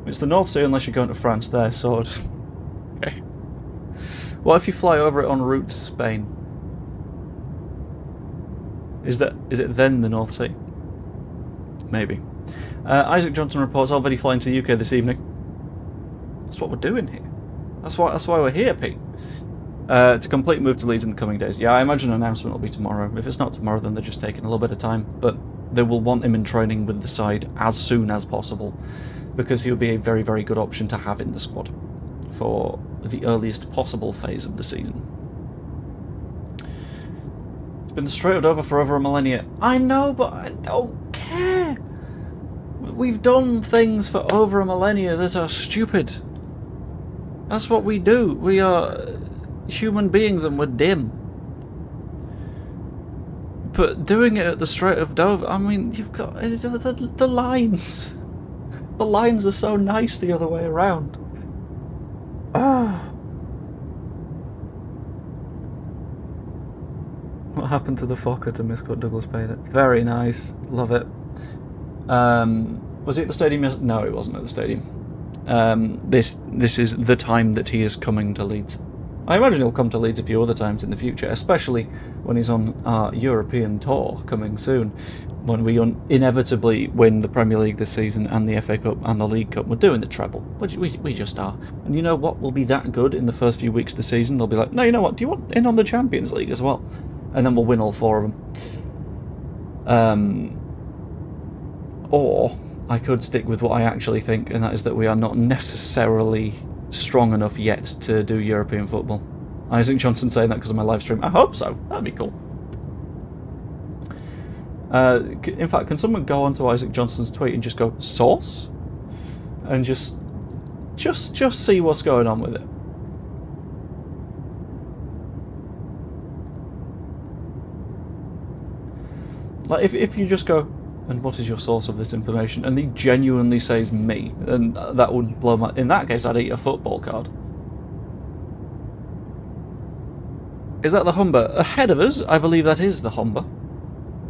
It's the North Sea unless you're going to France there, so... okay. What if you fly over it en route to Spain? Is it then the North Sea? Maybe. Isaac Johnson reports Elvedi flying to the UK this evening. That's what we're doing here. That's why we're here, Pete. To complete move to Leeds in the coming days. Yeah, I imagine an announcement will be tomorrow. If it's not tomorrow, then they're just taking a little bit of time. But they will want him in training with the side as soon as possible, because he would be a very, very good option to have in the squad for the earliest possible phase of the season. It's been the Strait of Dover for over a millennia. I know, but I don't care. We've done things for over a millennia that are stupid. That's what we do. We are human beings and we're dim. But doing it at the Strait of Dover, I mean, you've got the lines. The lines are so nice the other way around. What happened to the Fokker to misquote Douglas paid it? Very nice. Love it. Was he at the stadium? No, it wasn't at the stadium. This is the time that he is coming to Leeds. I imagine he'll come to Leeds a few other times in the future, especially when he's on our European tour coming soon, when we inevitably win the Premier League this season and the FA Cup and the League Cup. We're doing the treble. We just are. And you know what will be that good in the first few weeks of the season? They'll be like, no, you know what? Do you want in on the Champions League as well? And then we'll win all four of them. Or I could stick with what I actually think, and that is that we are not necessarily strong enough yet to do European football. Isaac Johnson saying that because of my live stream. I hope so. That'd be cool. In fact, can someone go onto Isaac Johnson's tweet and just go source, and just see what's going on with it? Like if you just go, and what is your source of this information? And he genuinely says me, and that would blow my... In that case, I'd eat a football card. Is that the Humber? Ahead of us, I believe that is the Humber.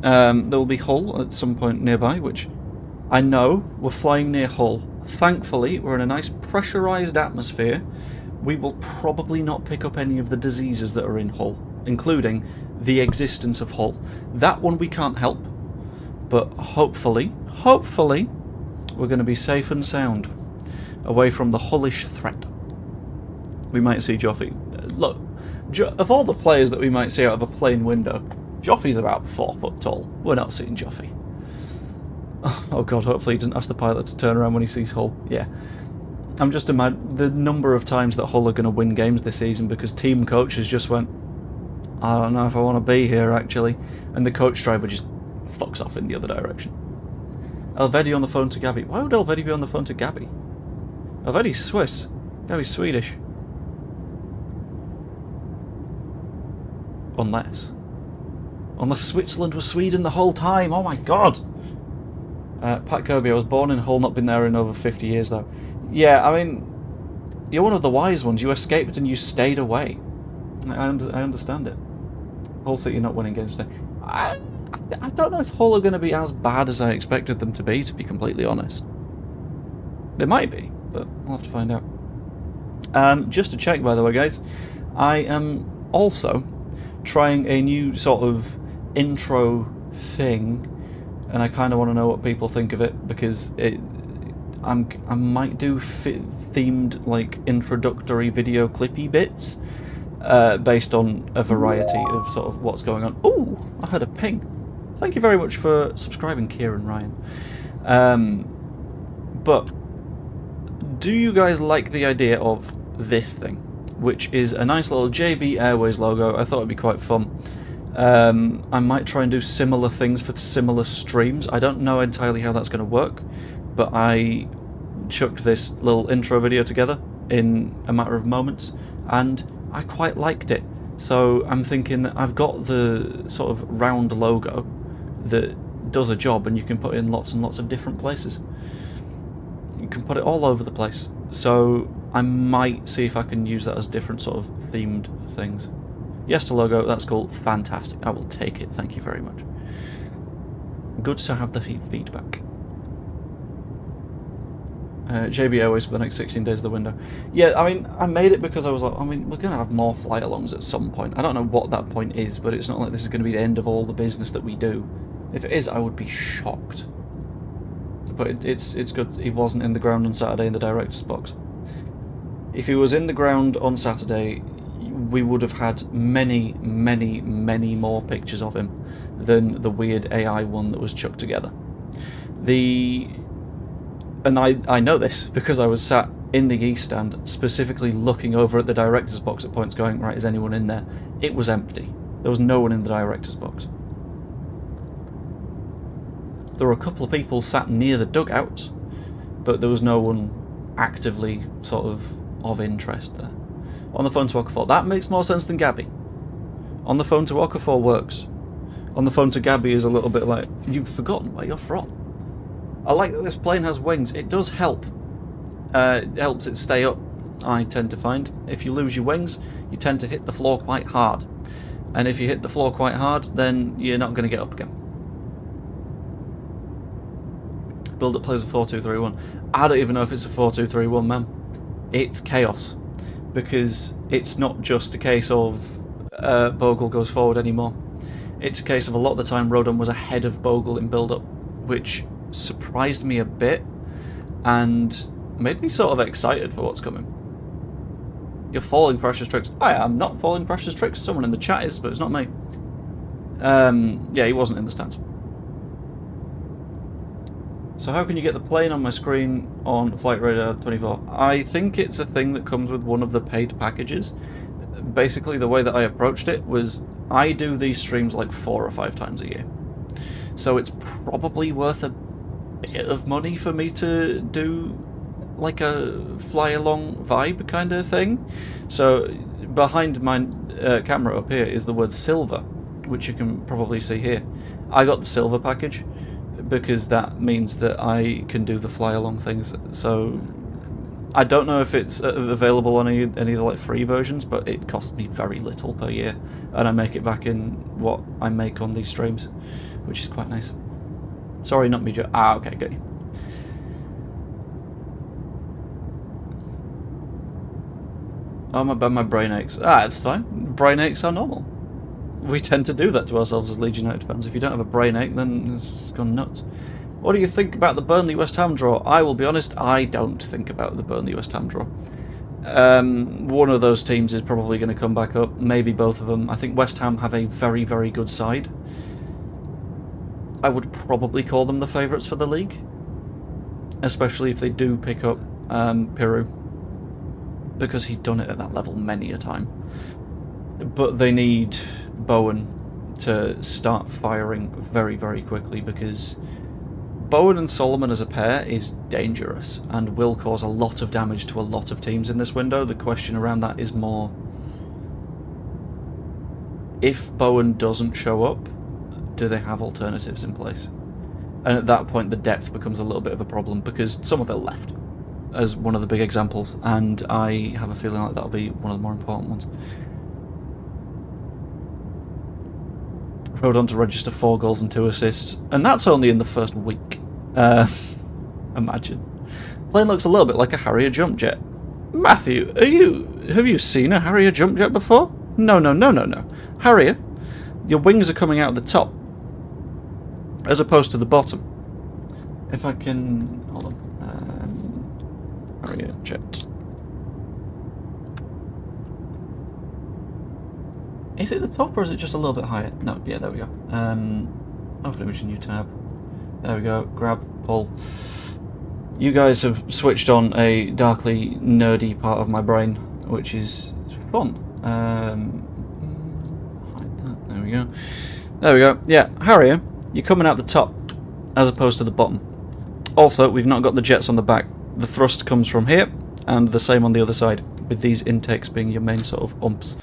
There will be Hull at some point nearby, which I know we're flying near Hull. Thankfully, we're in a nice pressurised atmosphere. We will probably not pick up any of the diseases that are in Hull, including the existence of Hull. That one we can't help. But hopefully, we're going to be safe and sound, away from the Hullish threat. we might see Joffrey. Look, of all the players that we might see out of a plane window, Joffrey's about 4 foot tall. We're not seeing Joffrey. Oh god, hopefully he doesn't ask the pilot to turn around when he sees Hull. Yeah. I'm just imagining the number of times that Hull are going to win games this season because team coaches just went, I don't know if I want to be here, actually. And the coach driver just fucks off in the other direction. Elvedi on the phone to Gabby. Why would Elvedi be on the phone to Gabby? Elvedi's Swiss. Gabby's Swedish. Unless Switzerland was Sweden the whole time. Oh my god. Pat Kirby, I was born in Hull, not been there in over 50 years though. Yeah, I mean, you're one of the wise ones. You escaped and you stayed away. I understand it. Hull City not winning games today. I don't know if Hull are going to be as bad as I expected them to be completely honest. They might be, but we'll have to find out. Just to check, by the way, guys, I am also trying a new sort of intro thing, and I kind of want to know what people think of it, because I might do themed, like, introductory video clippy bits based on a variety of sort of what's going on. Ooh, I had a ping. Thank you very much for subscribing, Kieran Ryan. But do you guys like the idea of this thing, which is a nice little JB Airways logo? I thought it'd be quite fun. I might try and do similar things for similar streams. I don't know entirely how that's going to work, but I chucked this little intro video together in a matter of moments, and I quite liked it. So I'm thinking that I've got the sort of round logo that does a job, and you can put it in lots and lots of different places. You can put it all over the place. So I might see if I can use that as different sort of themed things. Yes to logo, that's cool, fantastic. I will take it, thank you very much. Good to have the feedback. JB Airways for the next 16 days of the window. Yeah, I mean, I made it because I was like, I mean, we're going to have more fly-alongs at some point. I don't know what that point is, but it's not like this is going to be the end of all the business that we do. If it is, I would be shocked. But it's good. He wasn't in the ground on Saturday in the director's box. If he was in the ground on Saturday, we would have had many, many, many more pictures of him than the weird AI one that was chucked together. And I know this because I was sat in the East stand specifically looking over at the director's box at points going, right, is anyone in there? It was empty. There was no one in the director's box. There were a couple of people sat near the dugout, but there was no one actively sort of interest there. On the phone to Okafor, that makes more sense than Gabby. On the phone to Okafor works. On the phone to Gabby is a little bit like, you've forgotten where you're from. I like that this plane has wings. It does help. It helps it stay up, I tend to find. If you lose your wings, you tend to hit the floor quite hard. And if you hit the floor quite hard, then you're not going to get up again. Build-up plays a 4-2-3-1. I don't even know if it's a 4-2-3-1, man. It's chaos. Because it's not just a case of Bogle goes forward anymore. It's a case of a lot of the time Rodon was ahead of Bogle in build-up, which surprised me a bit and made me sort of excited for what's coming. You're falling Precious Tricks. I am not falling Precious Tricks. Someone in the chat is, but it's not me. Yeah, he wasn't in the stands. So how can you get the plane on my screen on Flight Radar 24? I think it's a thing that comes with one of the paid packages. Basically, the way that I approached it was I do these streams like 4 or 5 times a year. So it's probably worth a bit of money for me to do like a fly-along vibe kind of thing. So behind my camera up here is the word silver, which you can probably see here. I got the silver package because that means that I can do the fly-along things. So I don't know if it's available on any of the like free versions, but it costs me very little per year, and I make it back in what I make on these streams, which is quite nice. Sorry, not me, Joe. Ah, okay, got you. Oh, my bad, my brain aches. Ah, it's fine. Brain aches are normal. We tend to do that to ourselves as Leeds United fans. If you don't have a brain ache, then it's gone nuts. What do you think about the Burnley-West Ham draw? I will be honest, I don't think about the Burnley-West Ham draw. One of those teams is probably going to come back up, maybe both of them. I think West Ham have a very, very good side. I would probably call them the favourites for the league, especially if they do pick up Piru, because he's done it at that level many a time. But they need Bowen to start firing very, very quickly, because Bowen and Solomon as a pair is dangerous and will cause a lot of damage to a lot of teams in this window. The question around that is more, if Bowen doesn't show up, do they have alternatives in place? And at that point the depth becomes a little bit of a problem, because Somerville left as one of the big examples, and I have a feeling like that'll be one of the more important ones. Rodon to register 4 goals and 2 assists, and that's only in the first week. Imagine. Plane looks a little bit like a Harrier jump jet. Matthew, have you seen a Harrier jump jet before? No. Harrier, your wings are coming out of the top, as opposed to the bottom. If I can... hold on. Harrier jet. Is it the top, or is it just a little bit higher? No, yeah, there we go. Open image, new tab. There we go. Grab, pull. You guys have switched on a darkly nerdy part of my brain, which is fun. Hide that. There we go. There we go. Yeah, Harrier, you're coming out the top, as opposed to the bottom. Also, we've not got the jets on the back. The thrust comes from here, and the same on the other side, with these intakes being your main sort of umps.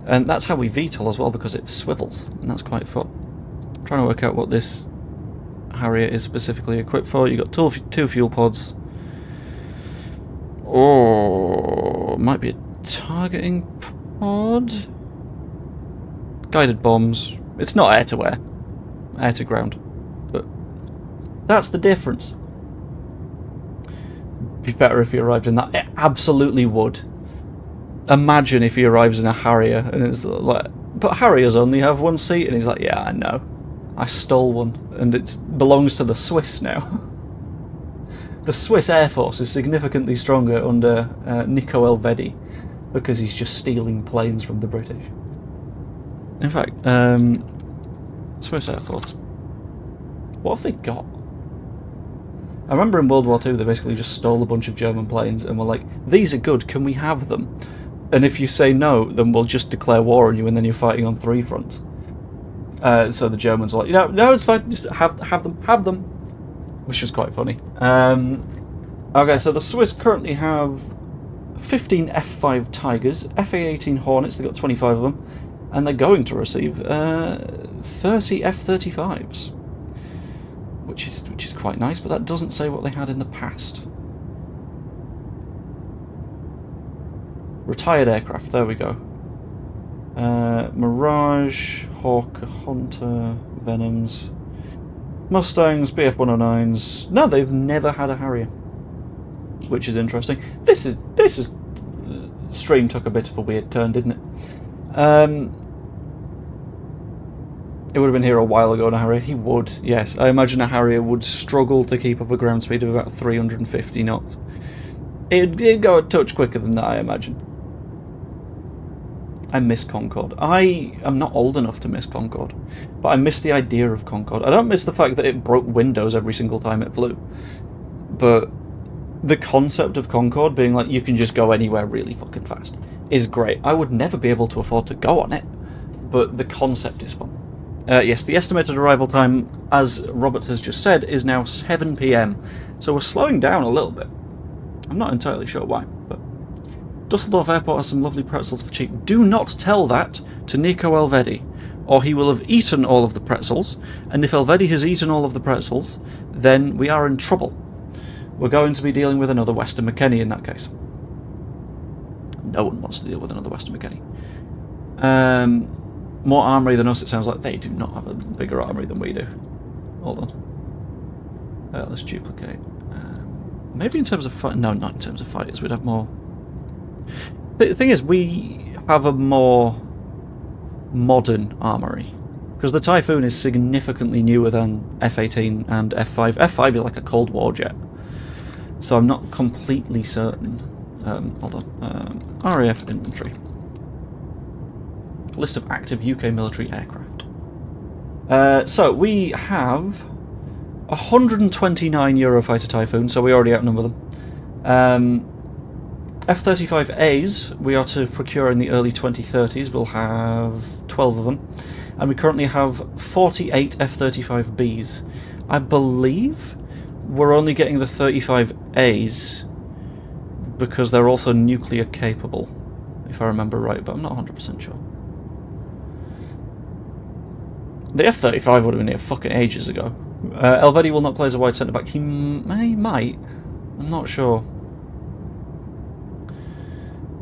And that's how we VTOL as well, because it swivels, and that's quite fun. I'm trying to work out what this Harrier is specifically equipped for. You've got 2 fuel pods. Oh, might be a targeting pod? Guided bombs. It's not air to air. Air to ground. But that's the difference. Be better if he arrived in that. It absolutely would. Imagine if he arrives in a Harrier and it's like, but Harriers only have 1 seat, and he's like, yeah, I know, I stole one, and it belongs to the Swiss now. The Swiss Air Force is significantly stronger under Nico Elvedi, because he's just stealing planes from the British. In fact, Swiss Air Force, what have they got? I remember in World War II they basically just stole a bunch of German planes and were like, these are good, can we have them? And if you say no, then we'll just declare war on you, and then you're fighting on 3 fronts. So the Germans were like, no, it's fine, just have them. Which was quite funny. Okay, so the Swiss currently have 15 F5 Tigers, FA-18 Hornets, they've got 25 of them, and they're going to receive 30 F-35s. Which is quite nice, but that doesn't say what they had in the past. Retired aircraft, there we go. Mirage, Hawk, Hunter, Venoms, Mustangs, BF-109s. No, they've never had a Harrier, which is interesting. This is stream took a bit of a weird turn, didn't it? It would have been here a while ago, and a Harrier. He would, yes. I imagine a Harrier would struggle to keep up a ground speed of about 350 knots. It'd go a touch quicker than that, I imagine. I miss Concorde. I am not old enough to miss Concorde, but I miss the idea of Concorde. I don't miss the fact that it broke windows every single time it flew, but the concept of Concorde being like, you can just go anywhere really fucking fast, is great. I would never be able to afford to go on it, but the concept is fun. Yes, the estimated arrival time, as Robert has just said, is now 7 PM, so we're slowing down a little bit. I'm not entirely sure why, but Dusseldorf Airport has some lovely pretzels for cheap. Do not tell that to Nico Elvedi, or he will have eaten all of the pretzels, and if Elvedi has eaten all of the pretzels, then we are in trouble. We're going to be dealing with another Weston McKennie in that case. No one wants to deal with another Weston McKennie. More armoury than us, it sounds like. They do not have a bigger armoury than we do. Hold on. Let's duplicate. Maybe in terms of fight. No, not in terms of fighters. We'd have more. The thing is, we have a more modern armoury, because the Typhoon is significantly newer than F-18 and F-5. F-5 is like a Cold War jet, so I'm not completely certain Hold on. RAF infantry. List of active UK military aircraft. So we have 129 Eurofighter Typhoon, so we already outnumber them. F-35As we are to procure in the early 2030s. We'll have 12 of them. And we currently have 48 F-35Bs. I believe we're only getting the 35As because they're also nuclear capable, if I remember right, but I'm not 100% sure. The F-35 would have been here fucking ages ago. Elvedi will not play as a wide centre-back. He might. I'm not sure.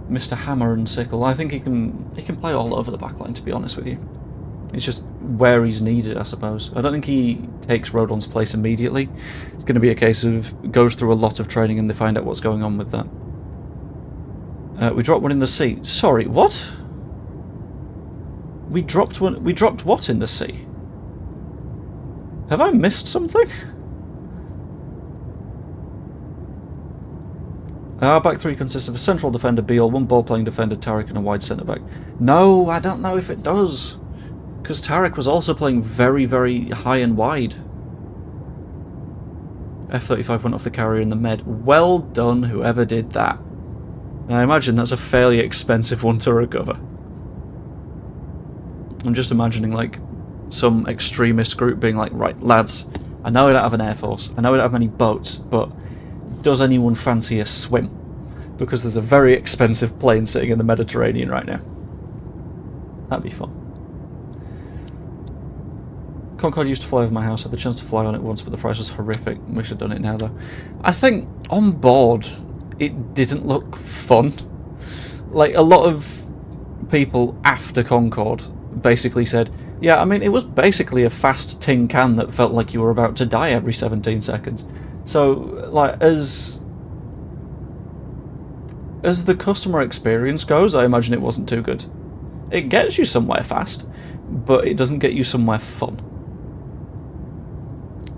Mr. Hammer and Sickle. I think he can play all over the backline, to be honest with you. It's just where he's needed, I suppose. I don't think he takes Rodon's place immediately. It's going to be a case of goes through a lot of training and they find out what's going on with that. We dropped one in the sea. Sorry, what? We dropped one. We dropped what in the sea? Have I missed something? Our back three consists of a central defender, Beale, one ball-playing defender, Tarek, and a wide centre-back. No, I don't know if it does. Because Tarek was also playing very, very high and wide. F-35 went off the carrier in the med. Well done, whoever did that. And I imagine that's a fairly expensive one to recover. I'm just imagining, like, some extremist group being like, right, lads, I know we don't have an air force, I know we don't have many boats, but does anyone fancy a swim? Because there's a very expensive plane sitting in the Mediterranean right now. That'd be fun. Concorde used to fly over my house. I had the chance to fly on it once, but the price was horrific. Wish I'd done it now, though. I think on board, it didn't look fun. Like, a lot of people after Concorde basically said, yeah, I mean, it was basically a fast tin can that felt like you were about to die every 17 seconds. So, like, as the customer experience goes, I imagine it wasn't too good. It gets you somewhere fast, but it doesn't get you somewhere fun.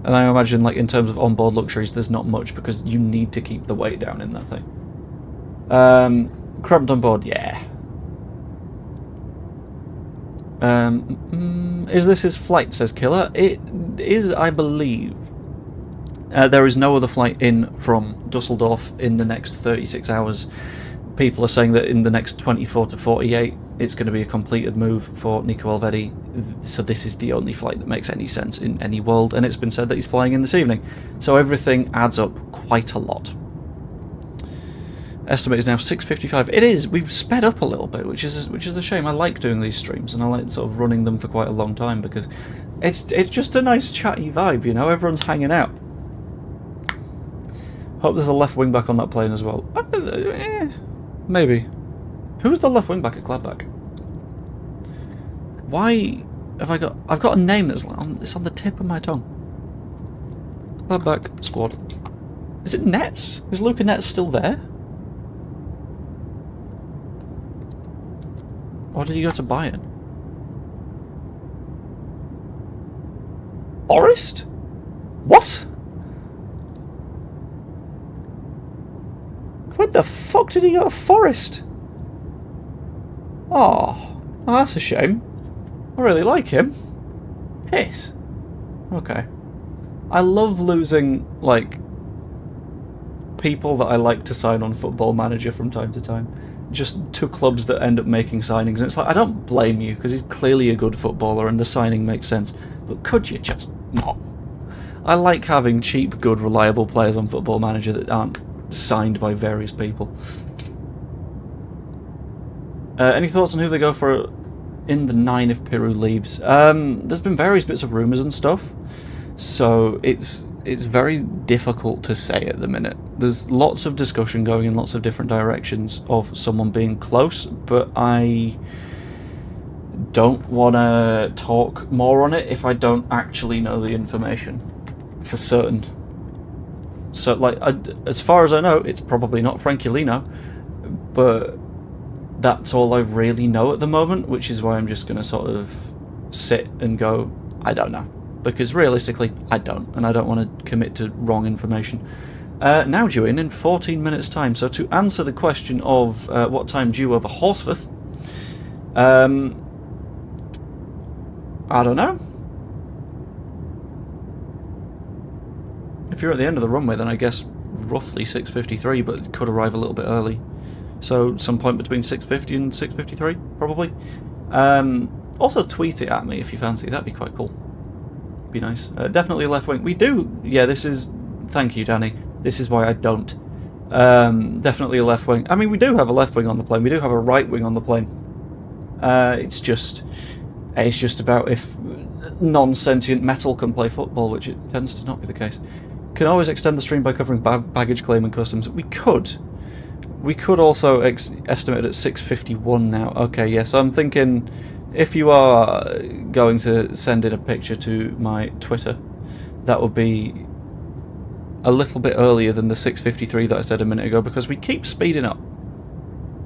And I imagine, like, in terms of onboard luxuries, there's not much because you need to keep the weight down in that thing. Cramped on board, yeah. Is this his flight, says Killer? It is, I believe. There is no other flight in from Dusseldorf in the next 36 hours. People are saying that in the next 24 to 48 it's going to be a completed move for Nico Elvedi, so this is the only flight that makes any sense in any world, and it's been said that he's flying in this evening. So everything adds up quite a lot. Estimate is now 6:55. It is. We've sped up a little bit, which is a shame. I like doing these streams, and I like sort of running them for quite a long time because it's just a nice chatty vibe, you know. Everyone's hanging out. Hope there's a left wing back on that plane as well. Maybe. Who's the left wing back at Gladbach? Why have I got? I've got a name that's it's on the tip of my tongue. Gladbach squad. Is it Nets? Is Luca Nets still there? Or did he go to Bayern? Forest? What? Where the fuck did he go to Forest? Oh, that's a shame. I really like him. Piss. Okay. I love losing, like, people that I like to sign on Football Manager from time to time. Just to clubs that end up making signings. And it's like, I don't blame you, because he's clearly a good footballer and the signing makes sense. But could you just not? I like having cheap, good, reliable players on Football Manager that aren't signed by various people. Any thoughts on who they go for in the 9 if Peru leaves? There's been various bits of rumours and stuff, so it's very difficult to say at the minute. There's lots of discussion going in lots of different directions of someone being close, but I don't want to talk more on it if I don't actually know the information for certain. So, like, as far as I know, it's probably not Frankie Lino, but that's all I really know at the moment, which is why I'm just going to sort of sit and go, I don't know. Because realistically, I don't, and I don't want to commit to wrong information. Now due in 14 minutes' time. So to answer the question of what time due over Horsforth, I don't know. If you're at the end of the runway, then I guess roughly 6:53, but it could arrive a little bit early. So some point between 6:50 and 6:53, probably. Also tweet it at me if you fancy, that'd be quite cool. Be nice. Definitely left wing. We do, yeah, this is, thank you Danny, this is why I don't. Definitely a left wing. I mean, we do have a left wing on the plane, we do have a right wing on the plane. It's just about if non-sentient metal can play football, which it tends to not be the case. Can always extend the stream by covering baggage claim and customs. We could also estimate it at 6:51 now. Okay, yes, I'm thinking if you are going to send in a picture to my Twitter, that would be a little bit earlier than the 6:53 that I said a minute ago, because we keep speeding up,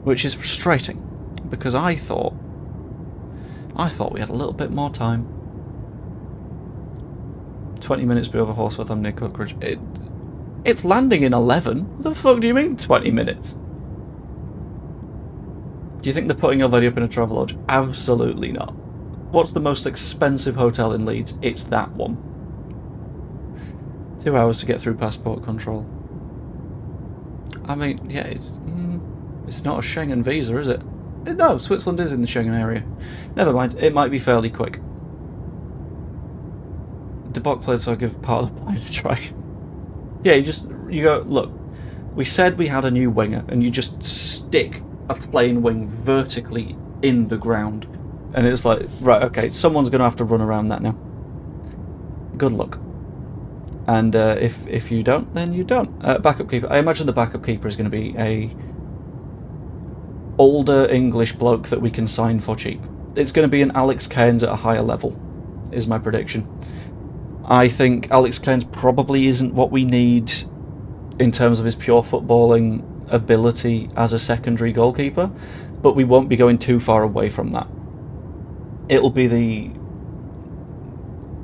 which is frustrating, because I thought we had a little bit more time. 20 minutes be over Horsforth, I'm Nico Elvedi. It's landing in 11. What the fuck do you mean 20 minutes? Do you think they're putting Elvedi up in a Travelodge? Absolutely not. What's the most expensive hotel in Leeds? It's that one. 2 hours to get through passport control. I mean, yeah, it's not a Schengen visa, is it? No, Switzerland is in the Schengen area. Never mind, it might be fairly quick. Debug played, so I give part of the plane a try. Yeah, you go, look, we said we had a new winger, and you just stick a plane wing vertically in the ground. And it's like, right, okay, someone's going to have to run around that now. Good luck. And if you don't, then you don't. Backup keeper. I imagine the backup keeper is going to be a older English bloke that we can sign for cheap. It's going to be an Alex Cairns at a higher level, is my prediction. I think Alex Cairns probably isn't what we need in terms of his pure footballing ability as a secondary goalkeeper, but we won't be going too far away from that. It'll be the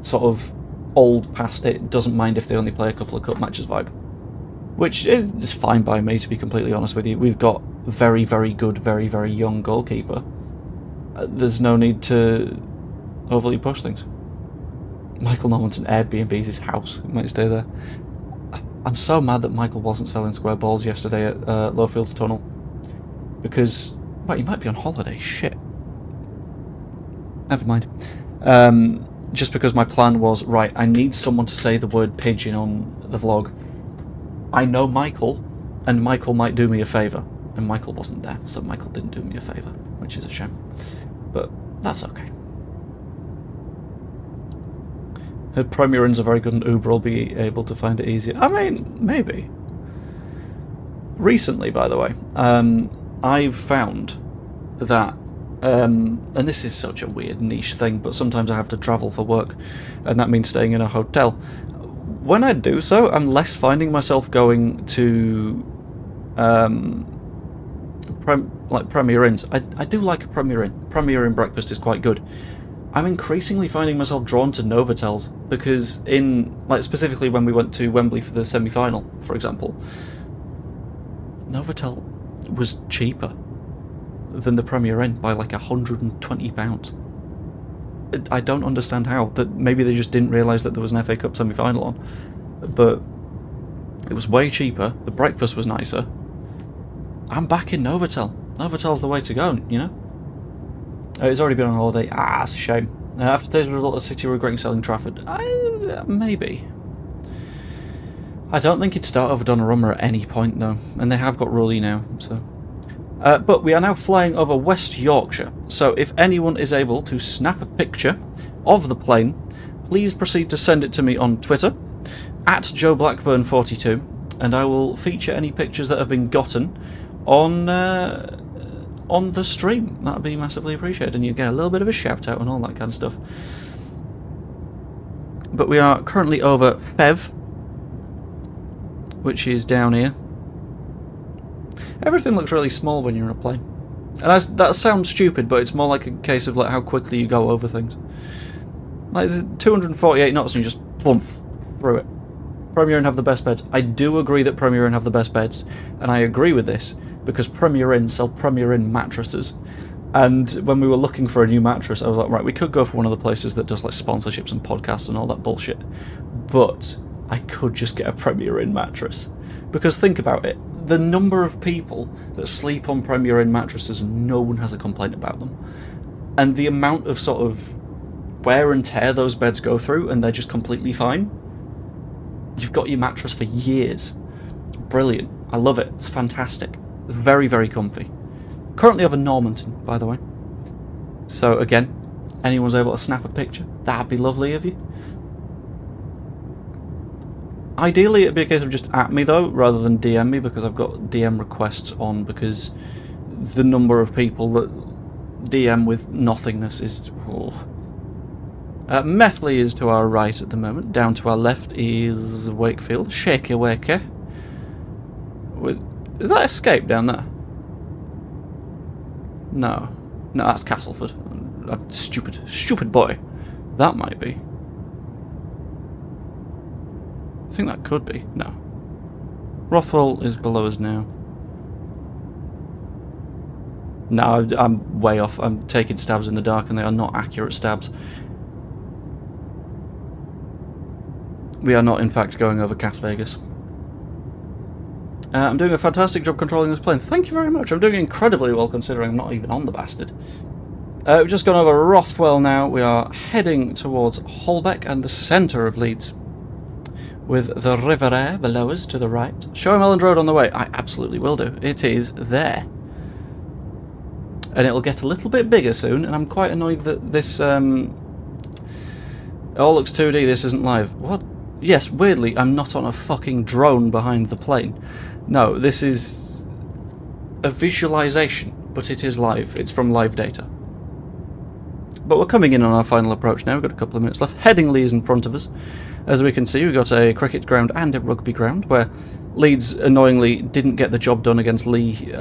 sort of old past it, doesn't mind if they only play a couple of cup matches vibe, which is fine by me, to be completely honest with you. We've got very, very good, very, very young goalkeeper. There's no need to overly push things. Michael Normanton Airbnb's his house. He might stay there. I'm so mad that Michael wasn't selling square balls yesterday at Lowfields Tunnel. Because, well, he might be on holiday. Shit. Never mind. Just because my plan was, right, I need someone to say the word pigeon on the vlog. I know Michael, and Michael might do me a favour. And Michael wasn't there, so Michael didn't do me a favour, which is a shame. But that's okay. Her Premier Inns are very good, and Uber will be able to find it easier. I mean, maybe. Recently, by the way, I've found that, and this is such a weird niche thing, but sometimes I have to travel for work, and that means staying in a hotel. When I do so, I'm less finding myself going to like Premier Inns. I do like a Premier Inn. Premier Inn breakfast is quite good. I'm increasingly finding myself drawn to Novotels, because specifically when we went to Wembley for the semi-final, for example, Novotel was cheaper than the Premier Inn by like £120. I don't understand how. That maybe they just didn't realise that there was an FA Cup semi-final on, but it was way cheaper. The breakfast was nicer. I'm back in Novotel. Novotel's the way to go, you know. It's already been on holiday. Ah, it's a shame. After days with a lot of City regretting selling Trafford. Maybe. I don't think he'd start over Donnarumma at any point, though. And they have got Rulli now, so... but we are now flying over West Yorkshire. So if anyone is able to snap a picture of the plane, please proceed to send it to me on Twitter, at JoeBlackburn42, and I will feature any pictures that have been gotten on the stream. That would be massively appreciated, and you get a little bit of a shout out and all that kind of stuff. But we are currently over Fev, which is down here. Everything looks really small when you're in a plane, and that sounds stupid, but it's more like a case of like how quickly you go over things. Like 248 knots and you just plump through it. Premier Inn have the best beds. I do agree that Premier Inn have the best beds, and I agree with this because Premier Inn sell Premier Inn mattresses. And when we were looking for a new mattress, I was like, right, we could go for one of the places that does like sponsorships and podcasts and all that bullshit, but I could just get a Premier Inn mattress. Because think about it, the number of people that sleep on Premier Inn mattresses and no one has a complaint about them, and the amount of sort of wear and tear those beds go through, and they're just completely fine. You've got your mattress for years. Brilliant. I love it. It's fantastic. Very, very comfy. Currently have a Normanton, by the way. So again, anyone's able to snap a picture, that'd be lovely of you. Ideally, it'd be a case of just at me though, rather than DM me, because I've got DM requests on, because the number of people that DM with nothingness is... Oh. Methley is to our right at the moment. Down to our left is Wakefield. Shaky Wakey. Is that Escape down there? No. No, that's Castleford. Stupid boy. That might be. I think that could be. No. Rothwell is below us now. No, I'm way off. I'm taking stabs in the dark and they are not accurate stabs. We are not, in fact, going over Cas Vegas. I'm doing a fantastic job controlling this plane. Thank you very much. I'm doing incredibly well considering I'm not even on the bastard. We've just gone over Rothwell now. We are heading towards Holbeck and the centre of Leeds, with the River Aire below us to the right. Show him Elland Road on the way. I absolutely will do. It is there. And it'll get a little bit bigger soon, and I'm quite annoyed that this... It all looks 2D, this isn't live. What? Yes, weirdly, I'm not on a fucking drone behind the plane. No, this is a visualization, but it is live. It's from live data. But we're coming in on our final approach now. We've got a couple of minutes left. Headingley is in front of us. As we can see, we've got a cricket ground and a rugby ground, where Leeds, annoyingly, didn't get the job done against Lee 3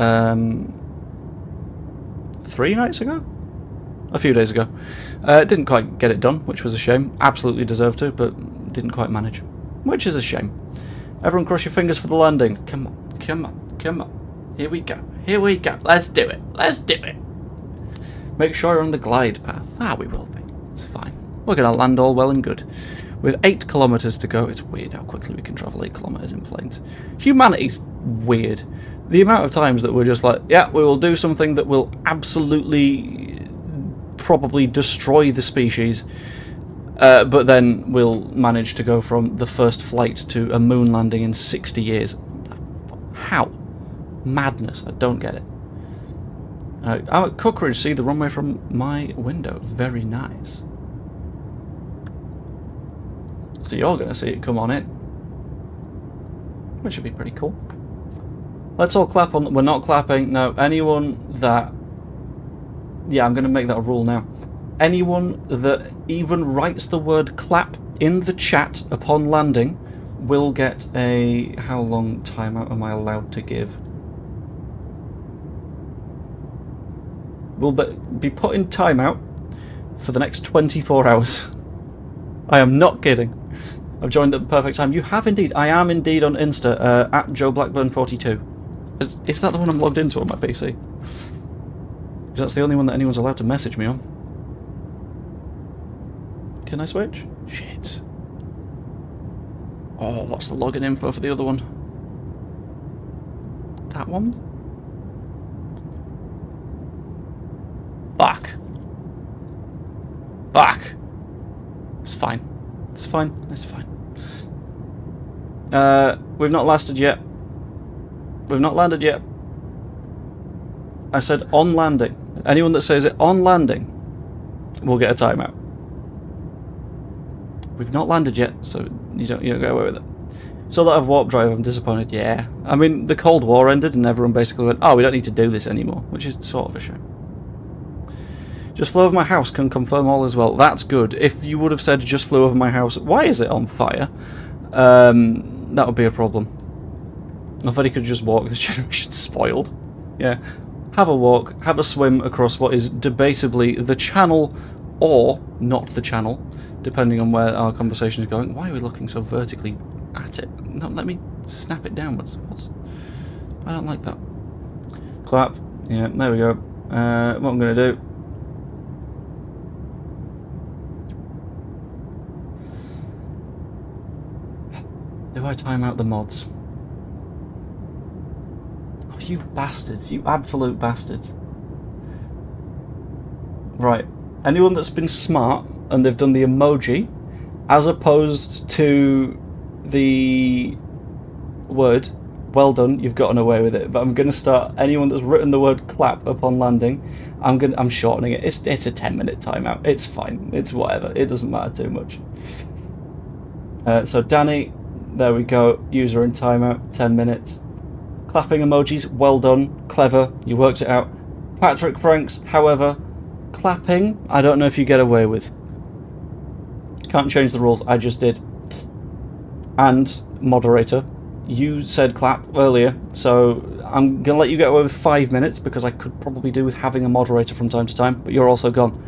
nights ago? A few days ago. Didn't quite get it done, which was a shame. Absolutely deserved to, but didn't quite manage. Which is a shame. Everyone cross your fingers for the landing. Come on, come on, come on. Here we go, here we go. Let's do it, let's do it. Make sure you're on the glide path. Ah, we will be. It's fine. We're going to land all well and good. With 8 kilometres to go. It's weird how quickly we can travel 8 kilometres in planes. Humanity's weird. The amount of times that we're just like, yeah, we will do something that will absolutely probably destroy the species, but then we'll manage to go from the first flight to a moon landing in 60 years. How? Madness. I don't get it. I'm at Cookridge, see the runway from my window. Very nice. So you're going to see it come on in. Which should be pretty cool. Let's all clap on... We're not clapping. No, anyone that... Yeah, I'm going to make that a rule now. Anyone that even writes the word clap in the chat upon landing will get a... How long timeout am I allowed to give? Will be put in timeout for the next 24 hours. I am not kidding. I've joined at the perfect time. You have indeed. I am indeed on Insta, at Joe Blackburn42. Is that the one I'm logged into on my PC? Because that's the only one that anyone's allowed to message me on. Can I switch? Shit. Oh, what's the login info for the other one? That one? Fuck. Fuck. It's fine. It's fine. It's fine. We've not lasted yet. We've not landed yet. I said on landing. Anyone that says it on landing will get a timeout. We've not landed yet, so you don't get away with it. So that I've warp drive, I'm disappointed. Yeah. I mean, the Cold War ended and everyone basically went, oh, we don't need to do this anymore, which is sort of a shame. Just flew over my house, can confirm all as well. That's good. If you would have said just flew over my house, why is it on fire? That would be a problem. I thought he could just walk, this generation's spoiled. Yeah. Have a walk, have a swim across what is debatably the channel or not the channel, depending on where our conversation is going. Why are we looking so vertically at it. No, let me snap it downwards. What? I don't like that. Clap. Yeah, there we go. What I'm going to do... Do I time out the mods? Oh, you bastards. You absolute bastards. Right. Anyone that's been smart and they've done the emoji as opposed to the word, well done, you've gotten away with it. But I'm going to start, anyone that's written the word clap upon landing, I'm shortening it. It's a 10-minute timeout. It's fine. It's whatever. It doesn't matter too much. So Danny, there we go. User in timeout, 10 minutes. Clapping emojis, well done, clever, you worked it out. Patrick Franks, however, clapping, I don't know if you get away with. Can't change the rules, I just did. And, moderator, you said clap earlier, so I'm going to let you get away with 5 minutes because I could probably do with having a moderator from time to time, but you're also gone.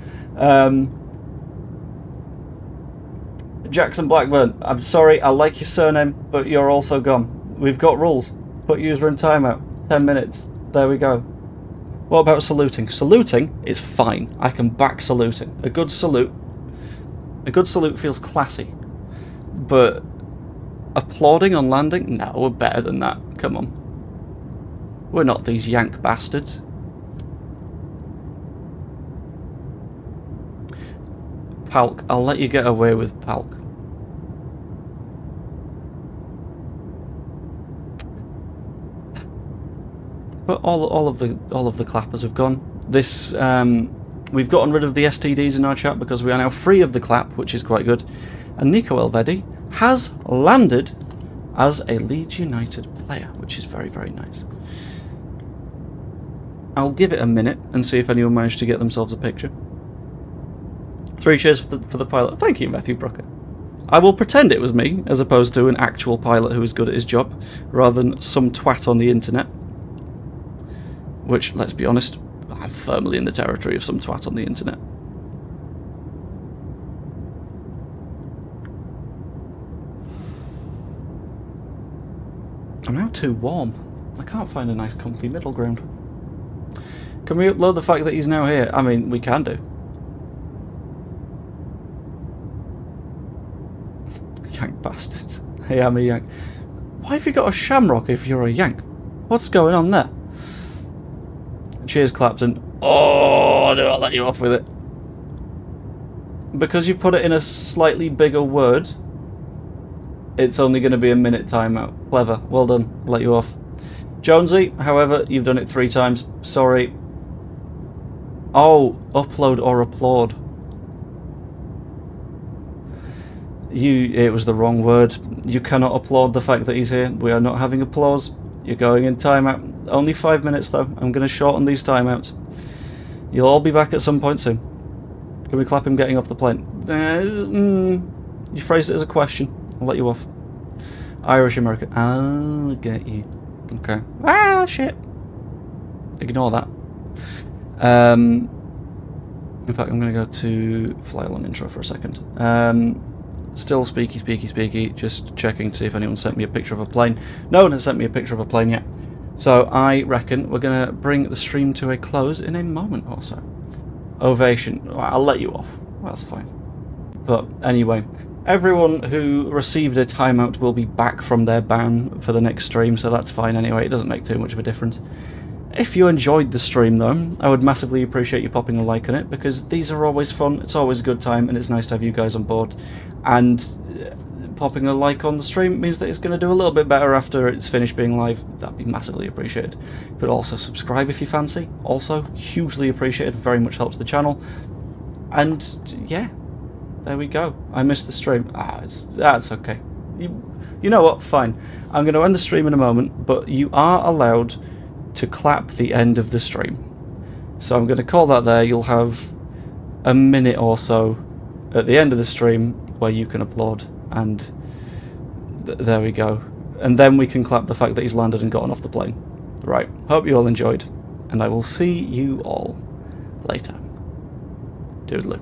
Jackson Blackburn, I'm sorry, I like your surname, but you're also gone. We've got rules. Put user in timeout. 10 minutes. There we go. What about saluting? Saluting is fine. I can back saluting. A good salute feels classy. But applauding on landing? No, we're better than that. Come on. We're not these yank bastards. Palk. I'll let you get away with Palk. But all of the clappers have gone. This we've gotten rid of the STDs in our chat because we are now free of the clap, which is quite good. And Nico Elvedi has landed as a Leeds United player, which is very, very nice. I'll give it a minute and see if anyone managed to get themselves a picture. 3 cheers for the pilot. Thank you, Matthew Brooker. I will pretend it was me, as opposed to an actual pilot who is good at his job, rather than some twat on the internet. Which, let's be honest, I'm firmly in the territory of some twat on the internet. I'm now too warm. I can't find a nice comfy middle ground. Can we upload the fact that he's now here? I mean, we can do. Yank bastards. Hey, I'm a yank. Why have you got a shamrock if you're a yank? What's going on there? Cheers, Clapton. Oh, do I let you off with it? Because you put it in a slightly bigger word, it's only going to be a minute timeout. Clever. Well done. I'll let you off. Jonesy, however, you've done it 3 times. Sorry. Oh, upload or applaud. It was the wrong word. You cannot applaud the fact that he's here. We are not having applause. You're going in timeout. Only 5 minutes though. I'm going to shorten these timeouts. You'll all be back at some point soon. Can we clap him getting off the plane? You phrased it as a question. I'll let you off. Irish American. I'll get you. Okay. Ah, shit. Ignore that. In fact, I'm going to go to Flyalong intro for a second. Still speaky, just checking to see if anyone sent me a picture of a plane. No one has sent me a picture of a plane yet. So I reckon we're going to bring the stream to a close in a moment or so. Ovation. I'll let you off. That's fine. But anyway, everyone who received a timeout will be back from their ban for the next stream, so that's fine anyway. It doesn't make too much of a difference. If you enjoyed the stream though, I would massively appreciate you popping a like on it, because these are always fun, it's always a good time, and it's nice to have you guys on board. And popping a like on the stream means that it's going to do a little bit better after it's finished being live. That'd be massively appreciated. But also subscribe if you fancy. Also, hugely appreciated, very much helps the channel. And yeah, there we go. I missed the stream. That's okay. You know what, fine. I'm going to end the stream in a moment, but you are allowed to clap the end of the stream. So I'm going to call that there. You'll have a minute or so at the end of the stream where you can applaud, and there we go. And then we can clap the fact that he's landed and gotten off the plane. Right, hope you all enjoyed, and I will see you all later. Doodaloo.